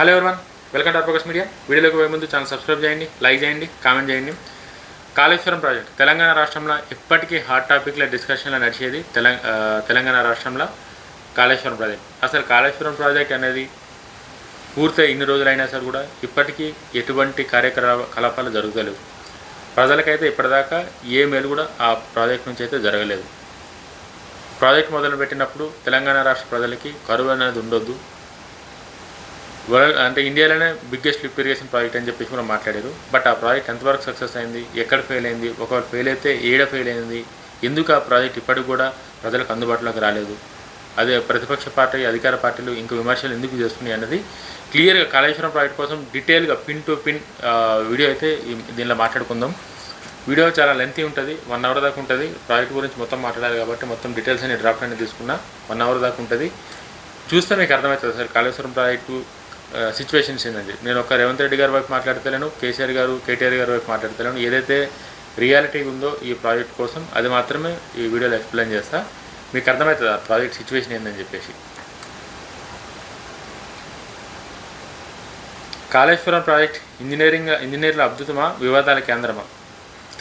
Hello everyone, welcome to R focus media. వీడియోలోకి పోయే ముందు ఛానల్ సబ్స్క్రైబ్ చేయండి, లైక్ చేయండి, కామెంట్ చేయండి. కాళేశ్వరం ప్రాజెక్ట్ తెలంగాణ రాష్ట్రంలో ఇప్పటికీ హాట్ టాపిక్ల డిస్కషన్లో నడిచేది. తెలంగాణ రాష్ట్రంలో కాళేశ్వరం ప్రాజెక్ట్. అసలు కాళేశ్వరం ప్రాజెక్ట్ అనేది పూర్తి ఇన్ని రోజులైనా సరే కూడా ఇప్పటికీ ఎటువంటి కార్యకలాపాలు జరుగుతలేవు. ప్రజలకైతే ఇప్పటిదాకా ఏ మేలు కూడా ఆ ప్రాజెక్ట్ నుంచి అయితే జరగలేదు. ప్రాజెక్ట్ మొదలుపెట్టినప్పుడు తెలంగాణ రాష్ట్ర ప్రజలకి కరువు అనేది ఉండొద్దు, వరల్డ్ అంటే ఇండియాలోనే బిగ్గెస్ట్ లిఫ్ట్ ఇరిగేషన్ ప్రాజెక్ట్ అని చెప్పేసి కూడా మాట్లాడారు. బట్ ఆ ప్రాజెక్ట్ ఎంతవరకు సక్సెస్ అయింది, ఎక్కడ ఫెయిల్ అయింది, ఒకవేళ ఫెయిల్ అయితే ఏడ ఫెయిల్ అయింది, ఎందుకు ఆ ప్రాజెక్ట్ ఇప్పటికి కూడా ప్రజలకు అందుబాటులోకి రాలేదు, అదే ప్రతిపక్ష పార్టీ అధికార పార్టీలు ఇంకో విమర్శలు ఎందుకు చేస్తున్నాయి అన్నది క్లియర్గా కాళేశ్వరం ప్రాజెక్ట్ కోసం డీటెయిల్గా పిన్ టు పిన్ వీడియో అయితే దీనిలో మాట్లాడుకుందాం. వీడియో చాలా లెంతీ ఉంటుంది, 1 అవర్ దాకా ఉంటుంది. ప్రాజెక్ట్ గురించి మొత్తం మాట్లాడాలి కాబట్టి మొత్తం డీటెయిల్స్ అన్ని డ్రాఫ్ట్ అనేది తీసుకున్నా 1 అవర్ దాకా ఉంటుంది. చూస్తే మీకు అర్థమవుతుంది సార్ కాళేశ్వరం ప్రాజెక్టు సిచ్యువేషన్స్ ఏంటండి. నేను ఒక రేవంత్ రెడ్డి గారి వైపు మాట్లాడతలేను, కేటీఆర్ గారి వైపు మాట్లాడతలేను. ఏదైతే రియాలిటీ ఉందో ఈ ప్రాజెక్ట్ కోసం అది మాత్రమే ఈ వీడియోలో ఎక్స్ప్లెయిన్ చేస్తా. మీకు అర్థమవుతుంది ఆ ప్రాజెక్ట్ సిచ్యువేషన్ ఏందని చెప్పేసి. కాళేశ్వరం ప్రాజెక్ట్ ఇంజనీర్ల అద్భుతమా, వివాదాల కేంద్రమా?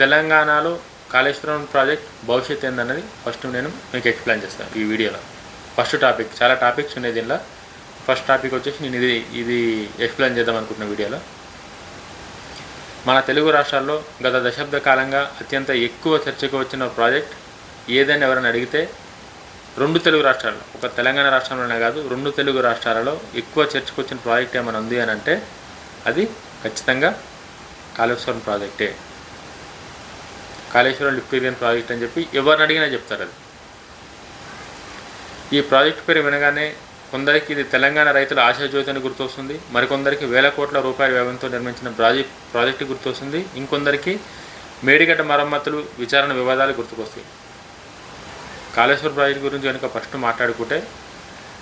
తెలంగాణలో కాళేశ్వరం ప్రాజెక్ట్ భవిష్యత్తు ఏందన్నది ఫస్ట్ నేను మీకు ఎక్స్ప్లెయిన్ చేస్తాను ఈ వీడియోలో. ఫస్ట్ టాపిక్, చాలా టాపిక్స్ ఉన్నాయి దీనిలో. ఫస్ట్ టాపిక్ వచ్చేసి నేను ఇది ఎక్స్ప్లెయిన్ చేద్దాం అనుకుంటున్న వీడియోలో. మన తెలుగు రాష్ట్రాల్లో గత దశాబ్ద కాలంగా అత్యంత ఎక్కువ చర్చకు వచ్చిన ప్రాజెక్ట్ ఏదైనా ఎవరైనా అడిగితే 2 తెలుగు రాష్ట్రాల్లో, ఒక తెలంగాణ రాష్ట్రంలోనే కాదు 2 తెలుగు రాష్ట్రాలలో ఎక్కువ చర్చకు వచ్చిన ప్రాజెక్ట్ ఏమైనా ఉంది అని అంటే అది ఖచ్చితంగా కాళేశ్వరం ప్రాజెక్టే. కాళేశ్వరం లిఫ్ట్ ఇరిగేషన్ ప్రాజెక్ట్ అని చెప్పి ఎవరిని అడిగినా చెప్తారు. అది ఈ ప్రాజెక్ట్ పేరు వినగానే కొందరికి ఇది తెలంగాణ రైతుల ఆశాజ్యోతి అని గుర్తొస్తుంది, మరికొందరికి వేల కోట్ల రూపాయల వ్యయంతో నిర్మించిన ప్రాజెక్టు గుర్తొస్తుంది, ఇంకొందరికి మేడిగడ్డ మరమ్మతులు, విచారణ వివాదాలు గుర్తుకొస్తాయి. కాళేశ్వరం ప్రాజెక్టు గురించి కనుక ఫస్ట్ మాట్లాడుకుంటే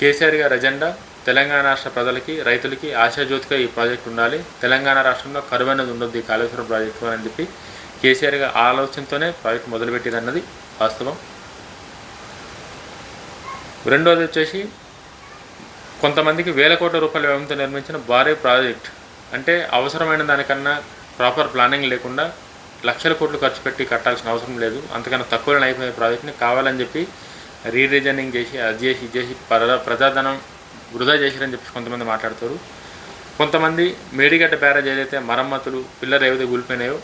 కేసీఆర్ గారి ఎజెండా తెలంగాణ రాష్ట్ర ప్రజలకి రైతులకి ఆశాజ్యోతిగా ఈ ప్రాజెక్టు ఉండాలి, తెలంగాణ రాష్ట్రంలో కరువు అనేది ఉండొద్దు ఈ కాళేశ్వరం ప్రాజెక్టు అని చెప్పి కేసీఆర్ గారి ఆలోచనతోనే ప్రాజెక్టు మొదలుపెట్టింది అన్నది వాస్తవం. రెండోది వచ్చేసి కొంతమందికి వేల కోట్ల రూపాయల వ్యయంతో నిర్మించిన భారీ ప్రాజెక్ట్ అంటే అవసరమైన దానికన్నా ప్రాపర్ ప్లానింగ్ లేకుండా లక్షల కోట్లు ఖర్చు పెట్టి కట్టాల్సిన అవసరం లేదు, అంతకన్నా తక్కువలో అయిపోయే ప్రాజెక్ట్ని కావాలని చెప్పి రీడిజైనింగ్ చేసి అది చేసి ఇది చేసి ప్రజాధనం వృధా చేసిరని చెప్పి కొంతమంది మాట్లాడతారు. కొంతమంది మేడిగడ్డ బ్యారేజ్ ఏదైతే మరమ్మతులు పిల్లర్ ఏవైతే కూలిపోయినాయో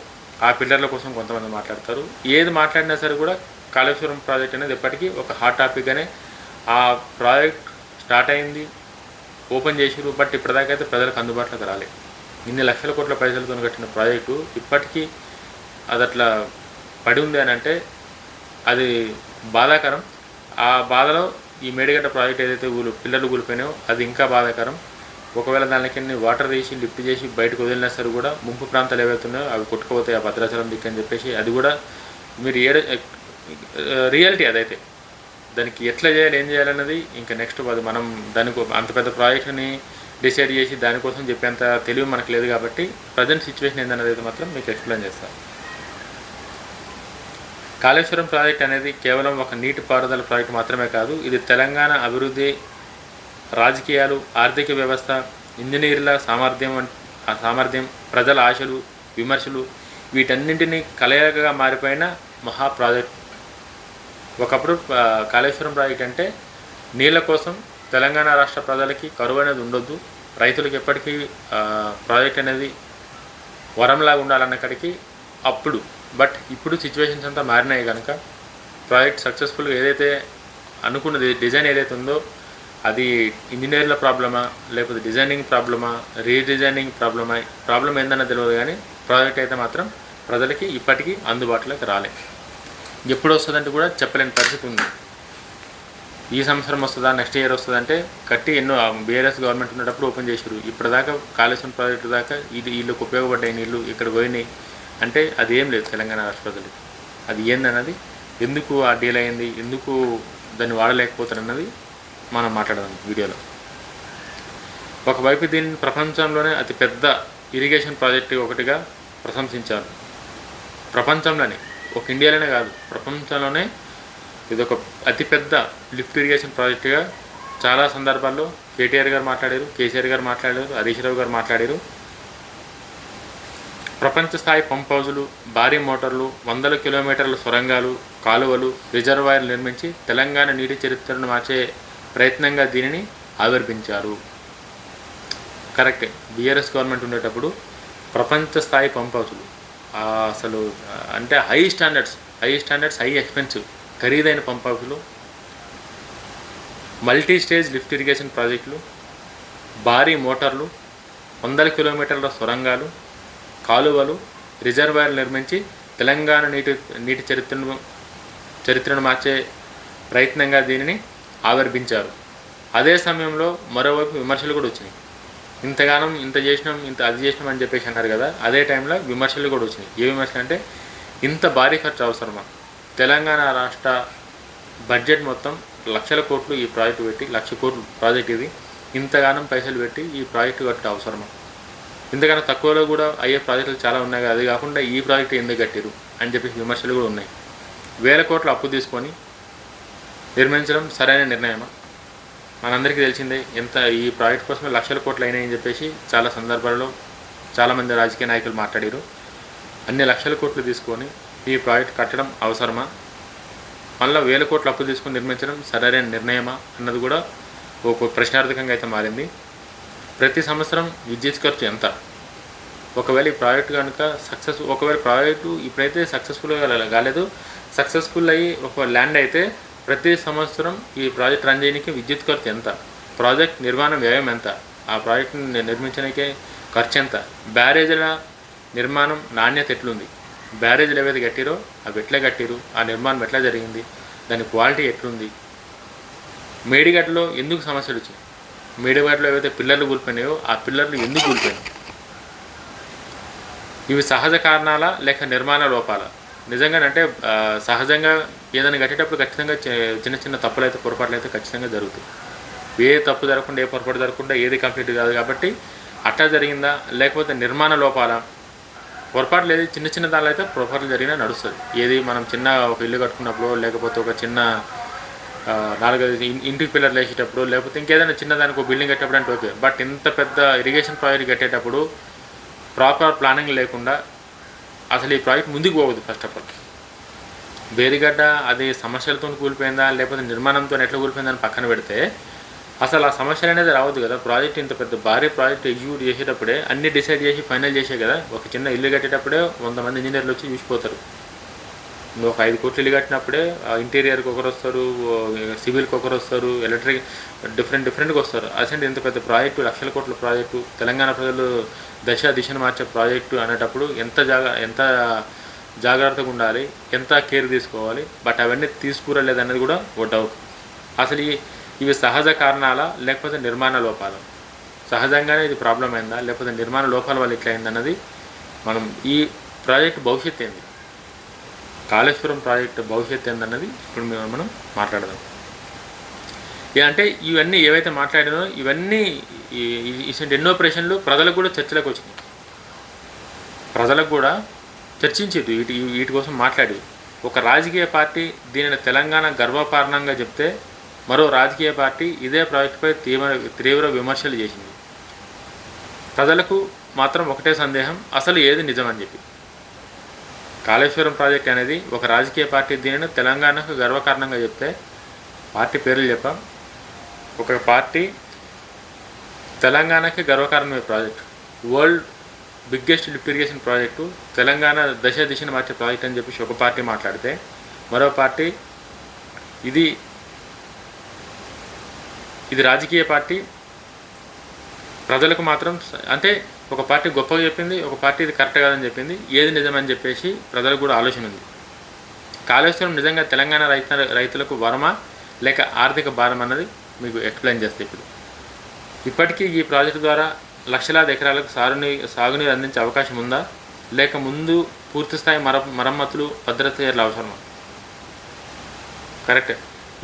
ఆ పిల్లర్ల కోసం కొంతమంది మాట్లాడతారు. ఏది మాట్లాడినా సరే కూడా కాళేశ్వరం ప్రాజెక్ట్ అనేది ఎప్పటికీ ఒక హాట్ టాపిక్గానే. ఆ ప్రాజెక్ట్ స్టార్ట్ అయింది, ఓపెన్ చేసిరు, బట్ ఇప్పటిదాకా అయితే ప్రజలకు అందుబాటులోకి రాలేదు. ఇన్ని లక్షల కోట్ల పైసలతో కట్టిన ప్రాజెక్టు ఇప్పటికీ అది అట్లా పడి ఉంది అని అంటే అది బాధాకరం. ఆ బాధలో ఈ మేడిగడ్డ ప్రాజెక్ట్ ఏదైతే పిల్లలు కూలిపోయినాయో అది ఇంకా బాధాకరం. ఒకవేళ దానికి వాటర్ తీసి లిఫ్ట్ చేసి బయటకు వదిలినా సరే కూడా ముంపు ప్రాంతాలు ఏవైతున్నాయో అవి కొట్టుకుపోతాయి ఆ భద్రాచలం దిక్కు అని చెప్పేసి అది కూడా మీరు రియాలిటీ అదైతే. దానికి ఎట్లా చేయాలి, ఏం చేయాలన్నది ఇంకా నెక్స్ట్ అది మనం దానికి అంత పెద్ద ప్రాజెక్ట్ని డిసైడ్ చేసి దానికోసం చెప్పేంత తెలివి మనకు లేదు కాబట్టి ప్రజెంట్ సిచ్యువేషన్ ఏందన్నది అయితే మాత్రం మీకు ఎక్స్ప్లెయిన్ చేస్తాను. కాళేశ్వరం ప్రాజెక్ట్ అనేది కేవలం ఒక నీటి పారుదల ప్రాజెక్ట్ మాత్రమే కాదు, ఇది తెలంగాణ అభివృద్ధి, రాజకీయాలు, ఆర్థిక వ్యవస్థ, ఇంజనీర్ల సామర్థ్యం, ప్రజల ఆశలు, విమర్శలు వీటన్నింటినీ కలయికగా మారిపోయిన మహా ప్రాజెక్ట్. ఒకప్పుడు కాళేశ్వరం ప్రాజెక్ట్ అంటే నీళ్ళ కోసం తెలంగాణ రాష్ట్ర ప్రజలకి కరువు అనేది ఉండొద్దు, రైతులకు ఎప్పటికీ ప్రాజెక్ట్ అనేది వరంలాగా ఉండాలన్నక్కడికి అప్పుడు. బట్ ఇప్పుడు సిచ్యువేషన్స్ అంతా మారినాయి కనుక ప్రాజెక్ట్ సక్సెస్ఫుల్గా ఏదైతే అనుకున్నది డిజైన్ ఏదైతే ఉందో అది ఇంజనీర్ల ప్రాబ్లమా లేకపోతే డిజైనింగ్ ప్రాబ్లమా రీడిజైనింగ్ ప్రాబ్లం ఏందన్నది తెలియదు, కానీ ప్రాజెక్ట్ అయితే మాత్రం ప్రజలకి ఇప్పటికీ అందుబాటులోకి రాలేదు. ఎప్పుడు వస్తుందంటే కూడా చెప్పలేని పరిస్థితి ఉంది. ఈ సంవత్సరం వస్తుందా, నెక్స్ట్ ఇయర్ వస్తుందంటే కట్టి ఎన్నో బీఆర్ఎస్ గవర్నమెంట్ ఉన్నప్పుడు ఓపెన్ చేసారు. ఇప్పటిదాకా కాళేశ్వరం ప్రాజెక్టు దాకా వీళ్ళకి ఉపయోగపడ్డాయి నీళ్ళు ఇక్కడ పోయినాయి అంటే అది ఏం లేదు తెలంగాణ రాష్ట్ర ప్రజలకి. అది ఏందన్నది, ఎందుకు ఆ డీల్ అయింది, ఎందుకు దాన్ని వాడలేకపోతారన్నది మనం మాట్లాడదాం వీడియోలో. ఒకవైపు దీనిని ప్రపంచంలోనే అతిపెద్ద ఇరిగేషన్ ప్రాజెక్టు ఒకటిగా ప్రశంసించారు. ప్రపంచంలోనే, ఒక ఇండియాలోనే కాదు ప్రపంచంలోనే ఇదొక అతిపెద్ద లిఫ్ట్ ఇరిగేషన్ ప్రాజెక్టుగా చాలా సందర్భాల్లో కేటీఆర్ గారు మాట్లాడారు, కేసీఆర్ గారు మాట్లాడారు, హరీష్ రావు గారు మాట్లాడారు. ప్రపంచ స్థాయి పంప్ హౌజులు, భారీ మోటార్లు, వందల కిలోమీటర్ల సొరంగాలు, కాలువలు, రిజర్వాయర్లు నిర్మించి తెలంగాణ నీటి చరిత్రను మార్చే ప్రయత్నంగా దీనిని ఆవిర్భించారు. కరెక్టే. బీఆర్ఎస్ గవర్నమెంట్ ఉండేటప్పుడు ప్రపంచ స్థాయి పంప్ హౌజులు, అసలు అంటే హై స్టాండర్డ్స్, హై ఎక్స్పెన్సివ్, ఖరీదైన పంప్ హౌజులు, మల్టీ స్టేజ్ లిఫ్ట్ ఇరిగేషన్ ప్రాజెక్టులు, భారీ మోటార్లు, వందల కిలోమీటర్ల సొరంగాలు, కాలువలు, రిజర్వాయర్లు నిర్మించి తెలంగాణ నీటి చరిత్రను మార్చే ప్రయత్నంగా దీనిని ఆవిర్భించారు. అదే సమయంలో మరోవైపు విమర్శలు కూడా వచ్చినాయి. ఇంతగానం ఇంత చేసినాం, ఇంత అది చేసినాం అని చెప్పేసి అన్నారు కదా, అదే టైంలో విమర్శలు కూడా వచ్చినాయి. ఏ విమర్శలు అంటే, ఇంత భారీ ఖర్చు అవసరమా? తెలంగాణ రాష్ట్ర బడ్జెట్ మొత్తం లక్షల కోట్లు ఈ ప్రాజెక్టు పెట్టి, 1,00,000 కోట్లు ప్రాజెక్ట్ ఇది, ఇంతగానం పైసలు పెట్టి ఈ ప్రాజెక్టు కట్టే అవసరమా? ఇంతకన్నా తక్కువలో కూడా అయ్యే ప్రాజెక్టులు చాలా ఉన్నాయి కదా, అది కాకుండా ఈ ప్రాజెక్టు ఎందుకు కట్టిరు అని చెప్పేసి విమర్శలు కూడా ఉన్నాయి. 1,000 కోట్ల అప్పు తీసుకొని నిర్మించడం సరైన నిర్ణయమా? మనందరికీ తెలిసిందే ఈ ప్రాజెక్ట్ కోసమే లక్షల కోట్లు అయినాయని చెప్పేసి చాలా సందర్భాల్లో చాలామంది రాజకీయ నాయకులు మాట్లాడారు. అన్ని లక్షల కోట్లు తీసుకొని ఈ ప్రాజెక్ట్ కట్టడం అవసరమా? మళ్ళీ 1,000 కోట్ల అప్పు తీసుకొని నిర్మించడం సరైన నిర్ణయమా అన్నది కూడా ఒక ప్రశ్నార్థకంగా అయితే మారింది. ప్రతి సంవత్సరం విద్యుత్ ఖర్చు ఎంత? ఒకవేళ ఈ ప్రాజెక్టు కనుక ఒకవేళ ప్రాజెక్టు ఇప్పుడైతే సక్సెస్ఫుల్గా కాలేదు, సక్సెస్ఫుల్ అయ్యి ఒక ల్యాండ్ అయితే ప్రతి సంవత్సరం ఈ ప్రాజెక్ట్ రన్ చేయడానికి విద్యుత్ ఖర్చు ఎంత? ప్రాజెక్ట్ నిర్మాణ వ్యయం ఎంత? ఆ ప్రాజెక్టుని నిర్మించడానికే ఖర్చు ఎంత? బ్యారేజీల నిర్మాణం నాణ్యత ఎట్లుంది? బ్యారేజీలు ఏవైతే కట్టిరో అవి ఎట్లా కట్టిరు? ఆ నిర్మాణం ఎట్లా జరిగింది? దాని క్వాలిటీ ఎట్లుంది? మేడిగడ్డలో ఎందుకు సమస్యలు వచ్చాయి? మేడిగడ్డలో ఏవైతే పిల్లర్లు కూలిపోయినాయో ఆ పిల్లర్లు ఎందుకు కూలిపోయినాయి? ఇవి సహజ కారణాలా లేక నిర్మాణ లోపాలా? నిజంగానంటే సహజంగా ఏదైనా కట్టేటప్పుడు ఖచ్చితంగా చిన్న చిన్న తప్పులు అయితే, పొరపాట్లు అయితే ఖచ్చితంగా జరుగుతాయి. ఏ తప్పు జరగకుండా, ఏ పొరపాటు జరగకుండా ఏది కంప్లీట్ కాదు. కాబట్టి అట్లా జరిగిందా లేకపోతే నిర్మాణ లోపాలా? పొరపాటు లేదు, చిన్న చిన్న దానిలో అయితే పొరపాట్లు జరిగినా నడుస్తుంది. ఏది మనం చిన్న ఒక ఇల్లు కట్టుకున్నప్పుడు, లేకపోతే ఒక చిన్న 4-5 ఇంటికి పిల్లర్లు వేసేటప్పుడు, లేకపోతే ఇంకేదైనా చిన్నదానికి ఒక బిల్డింగ్ కట్టేటప్పుడు అంటే ఓకే. బట్ ఇంత పెద్ద ఇరిగేషన్ ప్రాజెక్ట్ కట్టేటప్పుడు ప్రాపర్ ప్లానింగ్ లేకుండా అసలు ఈ ప్రాజెక్ట్ ముందుకు పోవద్దు. ఫస్ట్ ఆఫ్ ఆల్ బేరిగడ్డ అది సమస్యలతో కూలిపోయిందా లేకపోతే నిర్మాణంతో ఎట్లా కూలిపోయిందని పక్కన పెడితే అసలు ఆ సమస్యలు అనేది రావద్దు కదా. ప్రాజెక్ట్ ఇంత పెద్ద భారీ ప్రాజెక్ట్ ఎగ్జిక్యూట్ చేసేటప్పుడే అన్నీ డిసైడ్ చేసి ఫైనల్ చేసే కదా. ఒక చిన్న ఇల్లు కట్టేటప్పుడే 100 మంది ఇంజనీర్లు వచ్చి చూసిపోతారు. నువ్వు ఒక 5 కోట్ల ఇల్లు కట్టినప్పుడే ఇంటీరియర్కి ఒకరు వస్తారు, సివిల్కి ఒకరు వస్తారు, ఎలక్ట్రిక్ డిఫరెంట్గా వస్తారు. అసలు ఇంత పెద్ద ప్రాజెక్టు, లక్షల కోట్ల ప్రాజెక్టు, తెలంగాణ ప్రజలు దిశను మార్చే ప్రాజెక్టు అనేటప్పుడు ఎంత జాగ్రత్తగా ఉండాలి, ఎంత కేర్ తీసుకోవాలి. బట్ అవన్నీ తీసుకురాలేదన్నది కూడా ఒక డౌట్. అసలు ఇవి సహజ కారణాలా లేకపోతే నిర్మాణ లోపాలా? సహజంగానే ఇది ప్రాబ్లం అయిందా లేకపోతే నిర్మాణ లోపాల వల్ల ఇట్లా అయిందన్నది మనం ఈ ప్రాజెక్ట్ భవిష్యత్తు ఏంది, కాళేశ్వరం ప్రాజెక్టు భవిష్యత్తు ఏందన్నది ఇప్పుడు మనం మాట్లాడదాం. అంటే ఇవన్నీ ఏవైతే మాట్లాడినో ఇవన్నీ ఎన్నో ప్రశ్నలు ప్రజలకు కూడా చర్చలకు వచ్చినాయి. ప్రజలకు కూడా చర్చించేది వీటి కోసం మాట్లాడి ఒక రాజకీయ పార్టీ దీనిని తెలంగాణ గర్వకారణంగా చెప్తే మరో రాజకీయ పార్టీ ఇదే ప్రాజెక్టుపై తీవ్ర విమర్శలు చేసింది. ప్రజలకు మాత్రం ఒకటే సందేహం, అసలు ఏది నిజమని చెప్పి. కాళేశ్వరం ప్రాజెక్ట్ అనేది ఒక రాజకీయ పార్టీ దీనిని తెలంగాణకు గర్వకారణంగా చెప్తే, పార్టీ పేర్లు చెప్పాం, ఒక పార్టీ తెలంగాణకి గర్వకారణమైన project, world biggest lift irrigation project, Telangana దిశను మార్చే ప్రాజెక్ట్ అని చెప్పేసి ఒక పార్టీ మాట్లాడితే, మరో పార్టీ ఇది రాజకీయ పార్టీ ప్రజలకు మాత్రం అంటే ఒక పార్టీ గొప్పగా చెప్పింది, ఒక పార్టీ ఇది కరెక్ట్ కాదని చెప్పింది. ఏది నిజమని చెప్పేసి ప్రజలకు కూడా ఆలోచన ఉంది. కాళేశ్వరం నిజంగా తెలంగాణ రైతులకు వరమా లేక ఆర్థిక భారం అన్నది మీకు ఎక్స్ప్లెయిన్ చేస్తే ఇప్పటికీ ఈ ప్రాజెక్టు ద్వారా లక్షలాది ఎకరాలకు సాగునీరు అందించే అవకాశం ఉందా లేక ముందు పూర్తిస్థాయి మరమ్మతులు భద్రత చర్యలు అవసరమా? కరెక్టే.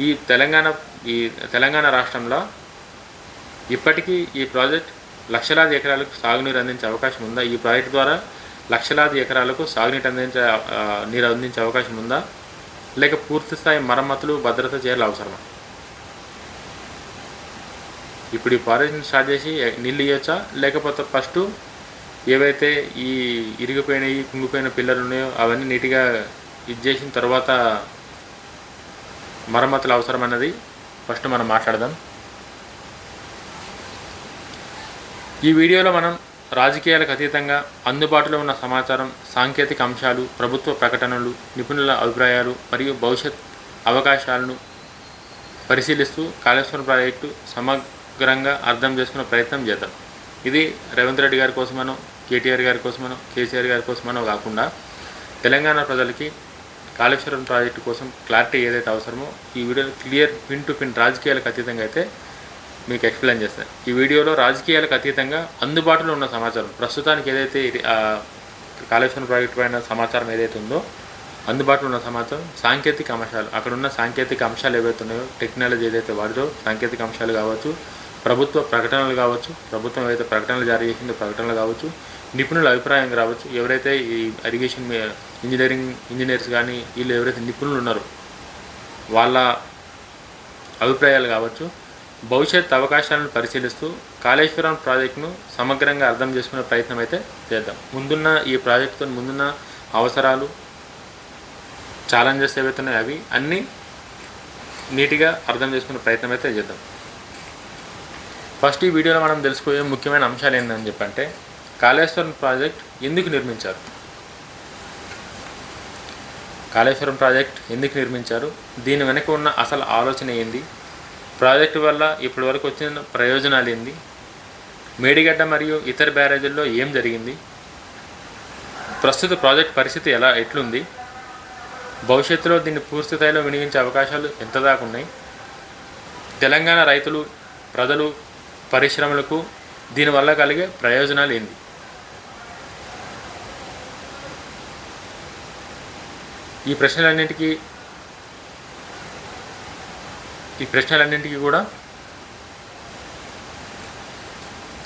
ఈ తెలంగాణ రాష్ట్రంలో ఇప్పటికీ ఈ ప్రాజెక్ట్ లక్షలాది ఎకరాలకు సాగునీరు అందించే అవకాశం ఉందా? ఈ ప్రాజెక్టు ద్వారా లక్షలాది ఎకరాలకు నీరు అందించే అవకాశం ఉందా లేక పూర్తిస్థాయి మరమ్మతులు భద్రత చర్యలు అవసరమా? ఇప్పుడు ఈ ప్రాజెక్ట్ని స్టార్ట్ చేసి నీళ్ళు ఇవ్వచ్చా, లేకపోతే ఫస్ట్ ఏవైతే ఈ ఇరిగిపోయినాయి కుంగిపోయిన పిల్లలు ఉన్నాయో అవన్నీ నీట్గా ఇది చేసిన తర్వాత మరమ్మతులు అవసరం అన్నది ఫస్ట్ మనం మాట్లాడదాం. ఈ వీడియోలో మనం రాజకీయాలకు అతీతంగా అందుబాటులో ఉన్న సమాచారం, సాంకేతిక అంశాలు, ప్రభుత్వ ప్రకటనలు, నిపుణుల అభిప్రాయాలు మరియు భవిష్యత్ అవకాశాలను పరిశీలిస్తూ కాళేశ్వరం ప్రాజెక్టు సమగ్రంగా అర్థం చేసుకునే ప్రయత్నం చేద్దాం. ఇది రేవంత్ రెడ్డి గారి కోసమనో, కేటీఆర్ గారి కోసమనో, కేసీఆర్ గారి కోసమనో కాకుండా తెలంగాణ ప్రజలకి కాళేశ్వరం ప్రాజెక్టు కోసం క్లారిటీ ఏదైతే అవసరమో ఈ వీడియోలో క్లియర్ పిన్ టు పిన్ రాజకీయాలకు అతీతంగా అయితే మీకు ఎక్స్ప్లెయిన్ చేస్తాను. ఈ వీడియోలో రాజకీయాలకు అతీతంగా అందుబాటులో ఉన్న సమాచారం, ప్రస్తుతానికి ఏదైతే కాళేశ్వరం ప్రాజెక్టు పైన సమాచారం ఏదైతే ఉందో అందుబాటులో ఉన్న సమాచారం, సాంకేతిక అంశాలు, అక్కడ ఉన్న సాంకేతిక అంశాలు ఏవైతే ఉన్నాయో, టెక్నాలజీ ఏదైతే వాడిదో సాంకేతిక అంశాలు కావచ్చు, ప్రభుత్వ ప్రకటనలు కావచ్చు, ప్రభుత్వం ఏదైతే ప్రకటనలు జారీ చేసిందో ప్రకటనలు కావచ్చు, నిపుణుల అభిప్రాయం కావచ్చు, ఎవరైతే ఈ ఇరిగేషన్ ఇంజనీర్స్ కానీ వీళ్ళు ఎవరైతే నిపుణులు ఉన్నారో వాళ్ళ అభిప్రాయాలు కావచ్చు, భవిష్యత్ అవకాశాలను పరిశీలిస్తూ కాళేశ్వరం ప్రాజెక్టును సమగ్రంగా అర్థం చేసుకునే ప్రయత్నం అయితే చేద్దాం. ముందున్న ఈ ప్రాజెక్టుతో ముందున్న అవసరాలు, ఛాలెంజెస్ ఏవైతే ఉన్నాయో అవి అన్నీ నీట్గా అర్థం చేసుకునే ప్రయత్నం అయితే చేద్దాం. ఫస్ట్ ఈ వీడియోలో మనం తెలుసుకోయే ముఖ్యమైన అంశాలు ఏంటని చెప్పంటే కాళేశ్వరం ప్రాజెక్ట్ ఎందుకు నిర్మించారు, కాళేశ్వరం ప్రాజెక్ట్ ఎందుకు నిర్మించారు, దీని వెనక ఉన్న అసలు ఆలోచన ఏంది, ప్రాజెక్టు వల్ల ఇప్పటి వరకు వచ్చిన ప్రయోజనాలు ఏంది, మేడిగడ్డ మరియు ఇతర బ్యారేజీల్లో ఏం జరిగింది, ప్రస్తుత ప్రాజెక్ట్ పరిస్థితి ఎట్లుంది, భవిష్యత్తులో దీన్ని పూర్తి స్థాయిలో వినియోగించే అవకాశాలు ఎంత దాకా ఉన్నాయి, తెలంగాణ రైతులు, ప్రజలు, పరిశ్రమలకు దీనివల్ల కలిగే ప్రయోజనాలు ఏంది. ఈ ప్రశ్నలన్నింటికీ కూడా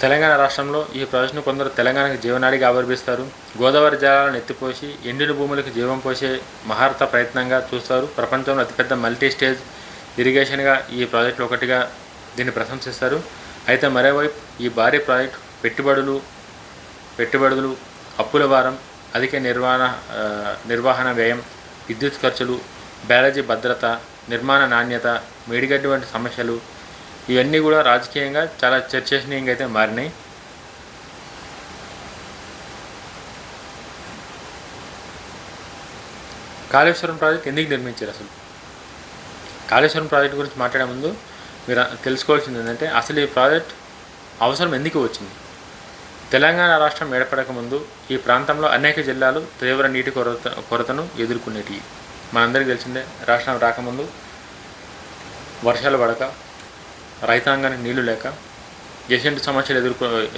తెలంగాణ రాష్ట్రంలో ఈ ప్రాజెక్టును కొందరు తెలంగాణకు జీవనాడిగా ఆవిర్భిస్తారు. గోదావరి జలాలను ఎత్తిపోసి ఎండిన భూములకు జీవం పోసే మహారత ప్రయత్నంగా చూస్తారు. ప్రపంచంలో అతిపెద్ద మల్టీ స్టేజ్ ఇరిగేషన్గా ఈ ప్రాజెక్టులు ఒకటిగా దీన్ని ప్రశంసిస్తారు. అయితే మరోవైపు ఈ భారీ ప్రాజెక్టు పెట్టుబడులు, అప్పుల భారం, అధిక నిర్వహణ వ్యయం, విద్యుత్ ఖర్చులు, బ్యారేజీ భద్రత, నిర్మాణ నాణ్యత, మేడిగడ్డ వంటి సమస్యలు ఇవన్నీ కూడా రాజకీయంగా చాలా చర్చనీయంగా అయితే మారినాయి. కాళేశ్వరం ప్రాజెక్ట్ ఎందుకు నిర్మించారు, అసలు కాళేశ్వరం ప్రాజెక్ట్ గురించి మాట్లాడే ముందు మీరు తెలుసుకోవాల్సింది ఏంటంటే అసలు ఈ ప్రాజెక్ట్ అవసరం ఎందుకు వచ్చింది. తెలంగాణ రాష్ట్రం ఏర్పడక ముందు ఈ ప్రాంతంలో అనేక జిల్లాలు తీవ్ర నీటి కొరతను ఎదుర్కొనేటివి. మనందరికీ తెలిసిందే, రాష్ట్రం రాకముందు వర్షాలు పడక, రైతాంగానికి నీళ్లు లేక ఎటువంటి సమస్యలు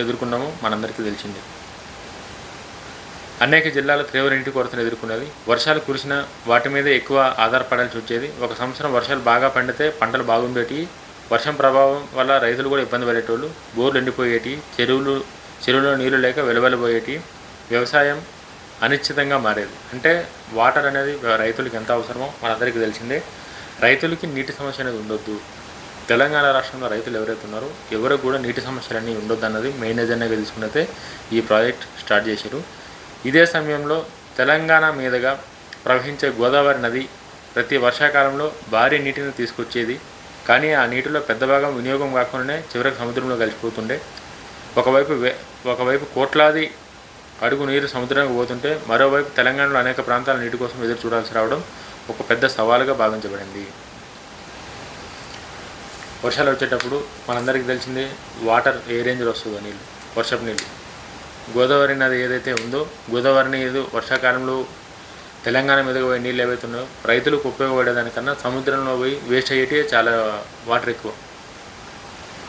ఎదుర్కొన్నామో మనందరికీ తెలిసిందే. అనేక జిల్లాలు తీవ్ర నీటి కొరతను ఎదుర్కొనేది. వర్షాలు కురిసిన వాటి మీదే ఎక్కువ ఆధారపడాల్సి వచ్చేది. ఒక సంవత్సరం వర్షాలు బాగా పండితే పంటలు బాగుండేటివి, వర్షం ప్రభావం వల్ల రైతులు కూడా ఇబ్బంది పడేటోళ్ళు, బోర్లు ఎండిపోయేటి, చెరువులో నీళ్లు లేక వెలువెలబోయేటి, వ్యవసాయం అనిశ్చితంగా మారేది. అంటే వాటర్ అనేది రైతులకి ఎంత అవసరమో మనందరికీ తెలిసిందే. రైతులకి నీటి సమస్య అనేది ఉండొద్దు. తెలంగాణ రాష్ట్రంలో రైతులు ఎవరైతే ఉన్నారో ఎవరికి కూడా నీటి సమస్యలన్నీ ఉండొద్దు అన్నది మెయిన్ ఎజెండాగా తీసుకున్నదే ఈ ప్రాజెక్ట్ స్టార్ట్ చేశారు. ఇదే సమయంలో తెలంగాణ మీదుగా ప్రవహించే గోదావరి నది ప్రతి వర్షాకాలంలో భారీ నీటిని తీసుకొచ్చేది. కానీ ఆ నీటిలో పెద్ద భాగం వినియోగం కాకుండానే చివరికి సముద్రంలో కలిసిపోతుండే. ఒకవైపు కోట్లాది అడుగు నీరు సముద్రానికి పోతుంటే మరోవైపు తెలంగాణలో అనేక ప్రాంతాల నీటి కోసం ఎదురు చూడాల్సి రావడం ఒక పెద్ద సవాలుగా భావించబడింది. వర్షాలు వచ్చేటప్పుడు మనందరికీ తెలిసిందే వాటర్ ఏ రేంజ్లో వస్తుందో నీళ్ళు, వర్షపు నీళ్ళు. గోదావరి నది ఏదైతే ఉందో గోదావరి నీరు వర్షాకాలంలో తెలంగాణ మీదగా పోయి నీళ్ళు ఏవైతే ఉన్నాయో రైతులకు ఉపయోగపడేదానికన్నా సముద్రంలో పోయి వేస్ట్ అయ్యేటివి చాలా వాటర్ ఎక్కువ.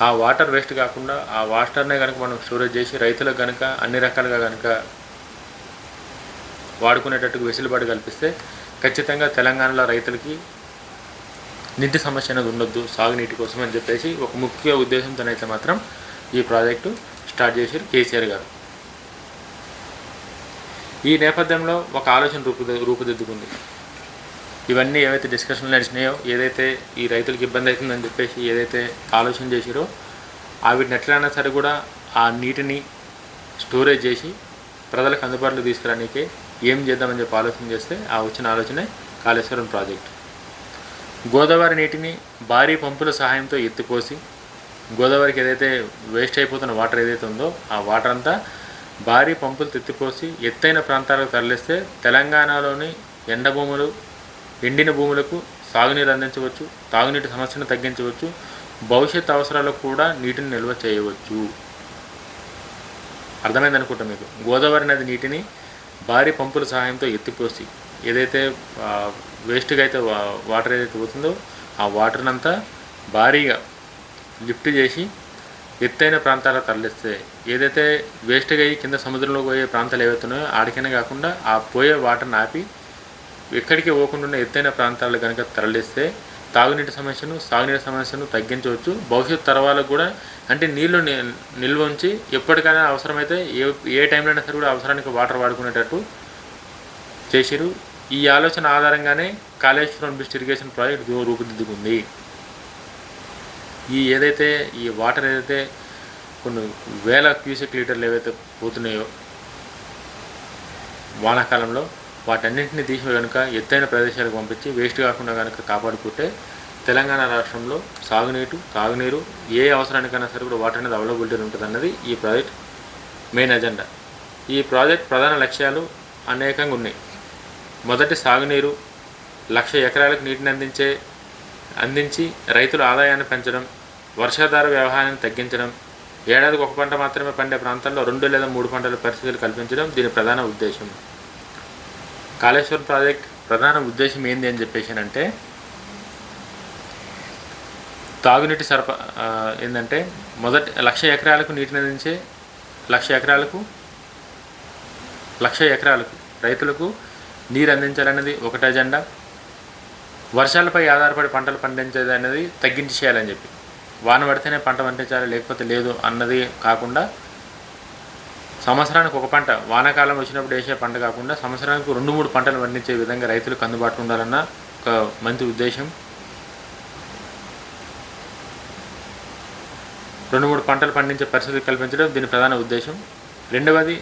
ఆ వాటర్ వేస్ట్ కాకుండా ఆ వాటర్నే కనుక మనం స్టోరేజ్ చేసి రైతులకు కనుక అన్ని రకాలుగా కనుక వాడుకునేటట్టుకు వెసులుబాటు కల్పిస్తే ఖచ్చితంగా తెలంగాణలో రైతులకి నీటి సమస్య అనేది ఉండొద్దు సాగునీటి కోసం అని చెప్పేసి ఒక ముఖ్య ఉద్దేశంతోనైతే మాత్రం ఈ ప్రాజెక్టు స్టార్ట్ చేశారు కేసీఆర్ గారు. ఈ నేపథ్యంలో ఒక ఆలోచన రూపుదిద్దుకుంది. ఇవన్నీ ఏవైతే డిస్కషన్లు నడిచినాయో, ఏదైతే ఈ రైతులకు ఇబ్బంది అవుతుందని చెప్పేసి ఏదైతే ఆలోచన చేసిరో వీటిని ఎట్లయినా సరే కూడా ఆ నీటిని స్టోరేజ్ చేసి ప్రజలకు అందుబాటులో తీసుకురానికే ఏం చేద్దామని చెప్పి ఆలోచన చేస్తే ఆ వచ్చిన ఆలోచనే కాళేశ్వరం ప్రాజెక్టు. గోదావరి నీటిని భారీ పంపుల సహాయంతో ఎత్తిపోసి గోదావరికి ఏదైతే వేస్ట్ అయిపోతున్న వాటర్ ఏదైతే ఉందో ఆ వాటర్ అంతా భారీ పంపులు ఎత్తిపోసి ఎత్తైన ప్రాంతాలకు తరలిస్తే తెలంగాణలోని ఎండిన భూములకు సాగునీరు అందించవచ్చు, తాగునీటి సమస్యను తగ్గించవచ్చు, భవిష్యత్ అవసరాలకు కూడా నీటిని నిల్వ చేయవచ్చు. అర్థమైందనుకుంటా మీకు. గోదావరి నది నీటిని భారీ పంపుల సహాయంతో ఎత్తిపోసి ఏదైతే వేస్ట్గా అయితే వాటర్ ఏదైతే పోతుందో ఆ వాటర్ని అంతా భారీగా లిఫ్ట్ చేసి ఎత్తైన ప్రాంతాలకు తరలిస్తే ఏదైతే వేస్ట్గా అయ్యి కింద సముద్రంలో పోయే ప్రాంతాలు ఏవైతే ఉన్నాయో ఆడికైనా కాకుండా ఆ పోయే వాటర్ని ఆపి ఎక్కడికి పోకుండా ఎత్తైన ప్రాంతాలు కనుక తరలిస్తే తాగునీటి సమస్యను సాగునీటి సమస్యను తగ్గించవచ్చు. భవిష్యత్ తరాలకు కూడా అంటే నీళ్లు నిల్వ ఉంచి ఎప్పటికైనా అవసరమైతే ఏ టైంలో అయినా సరే కూడా అవసరానికి వాటర్ వాడుకునేటట్టు చేసిరు. ఈ ఆలోచన ఆధారంగానే కాళేశ్వరం లిఫ్ట్ ఇరిగేషన్ ప్రాజెక్ట్ రూపుదిద్దుకుంది. ఏదైతే ఈ వాటర్ ఏదైతే కొన్ని వేల క్యూసెక్ లీటర్లు ఏవైతే పోతున్నాయో వానాకాలంలో వాటన్నింటినీ తీసి కనుక ఎత్తైన ప్రదేశాలకు పంపించి వేస్ట్ కాకుండా కనుక కాపాడుకుంటే తెలంగాణ రాష్ట్రంలో తాగునీరు ఏ అవసరానికైనా సరే కూడా వాటర్ అనేది అవైలబిలిటీ ఉంటుంది అన్నది ఈ ప్రాజెక్ట్ మెయిన్ ఎజెండా. ఈ ప్రాజెక్ట్ ప్రధాన లక్ష్యాలు అనేకంగా ఉన్నాయి. మొదటి, సాగునీరు 1,00,000 ఎకరాలకు నీటిని అందించి రైతుల ఆదాయాన్ని పెంచడం, వర్షాధార వ్యవహారాన్ని తగ్గించడం, ఏడాదికి ఒక పంట మాత్రమే పండే ప్రాంతాల్లో 2 లేదా 3 పంటల పరిస్థితులు కల్పించడం దీని ప్రధాన ఉద్దేశం. కాళేశ్వరం ప్రాజెక్ట్ ప్రధాన ఉద్దేశం ఏంది అని చెప్పేసానంటే తాగునీటి ఏంటంటే మొదటి 1,00,000 ఎకరాలకు నీటిని అందించే 1,00,000 ఎకరాలకు రైతులకు నీరు అందించాలనేది ఒకటి ఎజెండా. వర్షాలపై ఆధారపడి పంటలు పండించేది అనేది తగ్గించి చేయాలని చెప్పి వాన పడితేనే పంట పండించాలి లేకపోతే లేదు అన్నది కాకుండా సంవత్సరానికి ఒక పంట వానాకాలం వచ్చినప్పుడు వేసే పంట కాకుండా సంవత్సరానికి 2-3 పంటలు పండించే విధంగా రైతులకు అందుబాటులో ఉండాలన్న ఒక మంచి ఉద్దేశం. 2-3 పంటలు పండించే పరిస్థితి కల్పించడం దీని ప్రధాన ఉద్దేశం. రెండవది,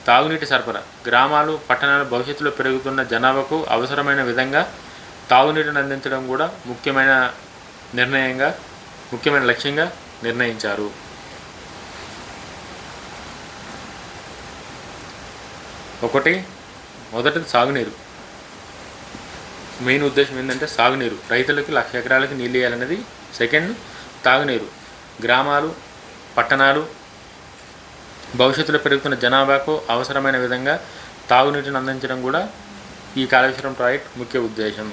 తాగునీటి సరఫరా. గ్రామాలు పట్టణాలు భవిష్యత్తులో పెరుగుతున్న జనాభాకు అవసరమైన విధంగా తాగునీటిని అందించడం కూడా ముఖ్యమైన లక్ష్యంగా నిర్ణయించారు. మొదటిది సాగునీరు. మెయిన్ ఉద్దేశం ఏంటంటే సాగునీరు, రైతులకి 1,00,000 ఎకరాలకి నీళ్ళు ఇవ్వాలనేది. సెకండ్, తాగునీరు. గ్రామాలు పట్టణాలు భవిష్యత్తులో పెరుగుతున్న జనాభాకు అవసరమైన విధంగా తాగునీటిని అందించడం కూడా ఈ కాళేశ్వరం ప్రాజెక్ట్ ముఖ్య ఉద్దేశం.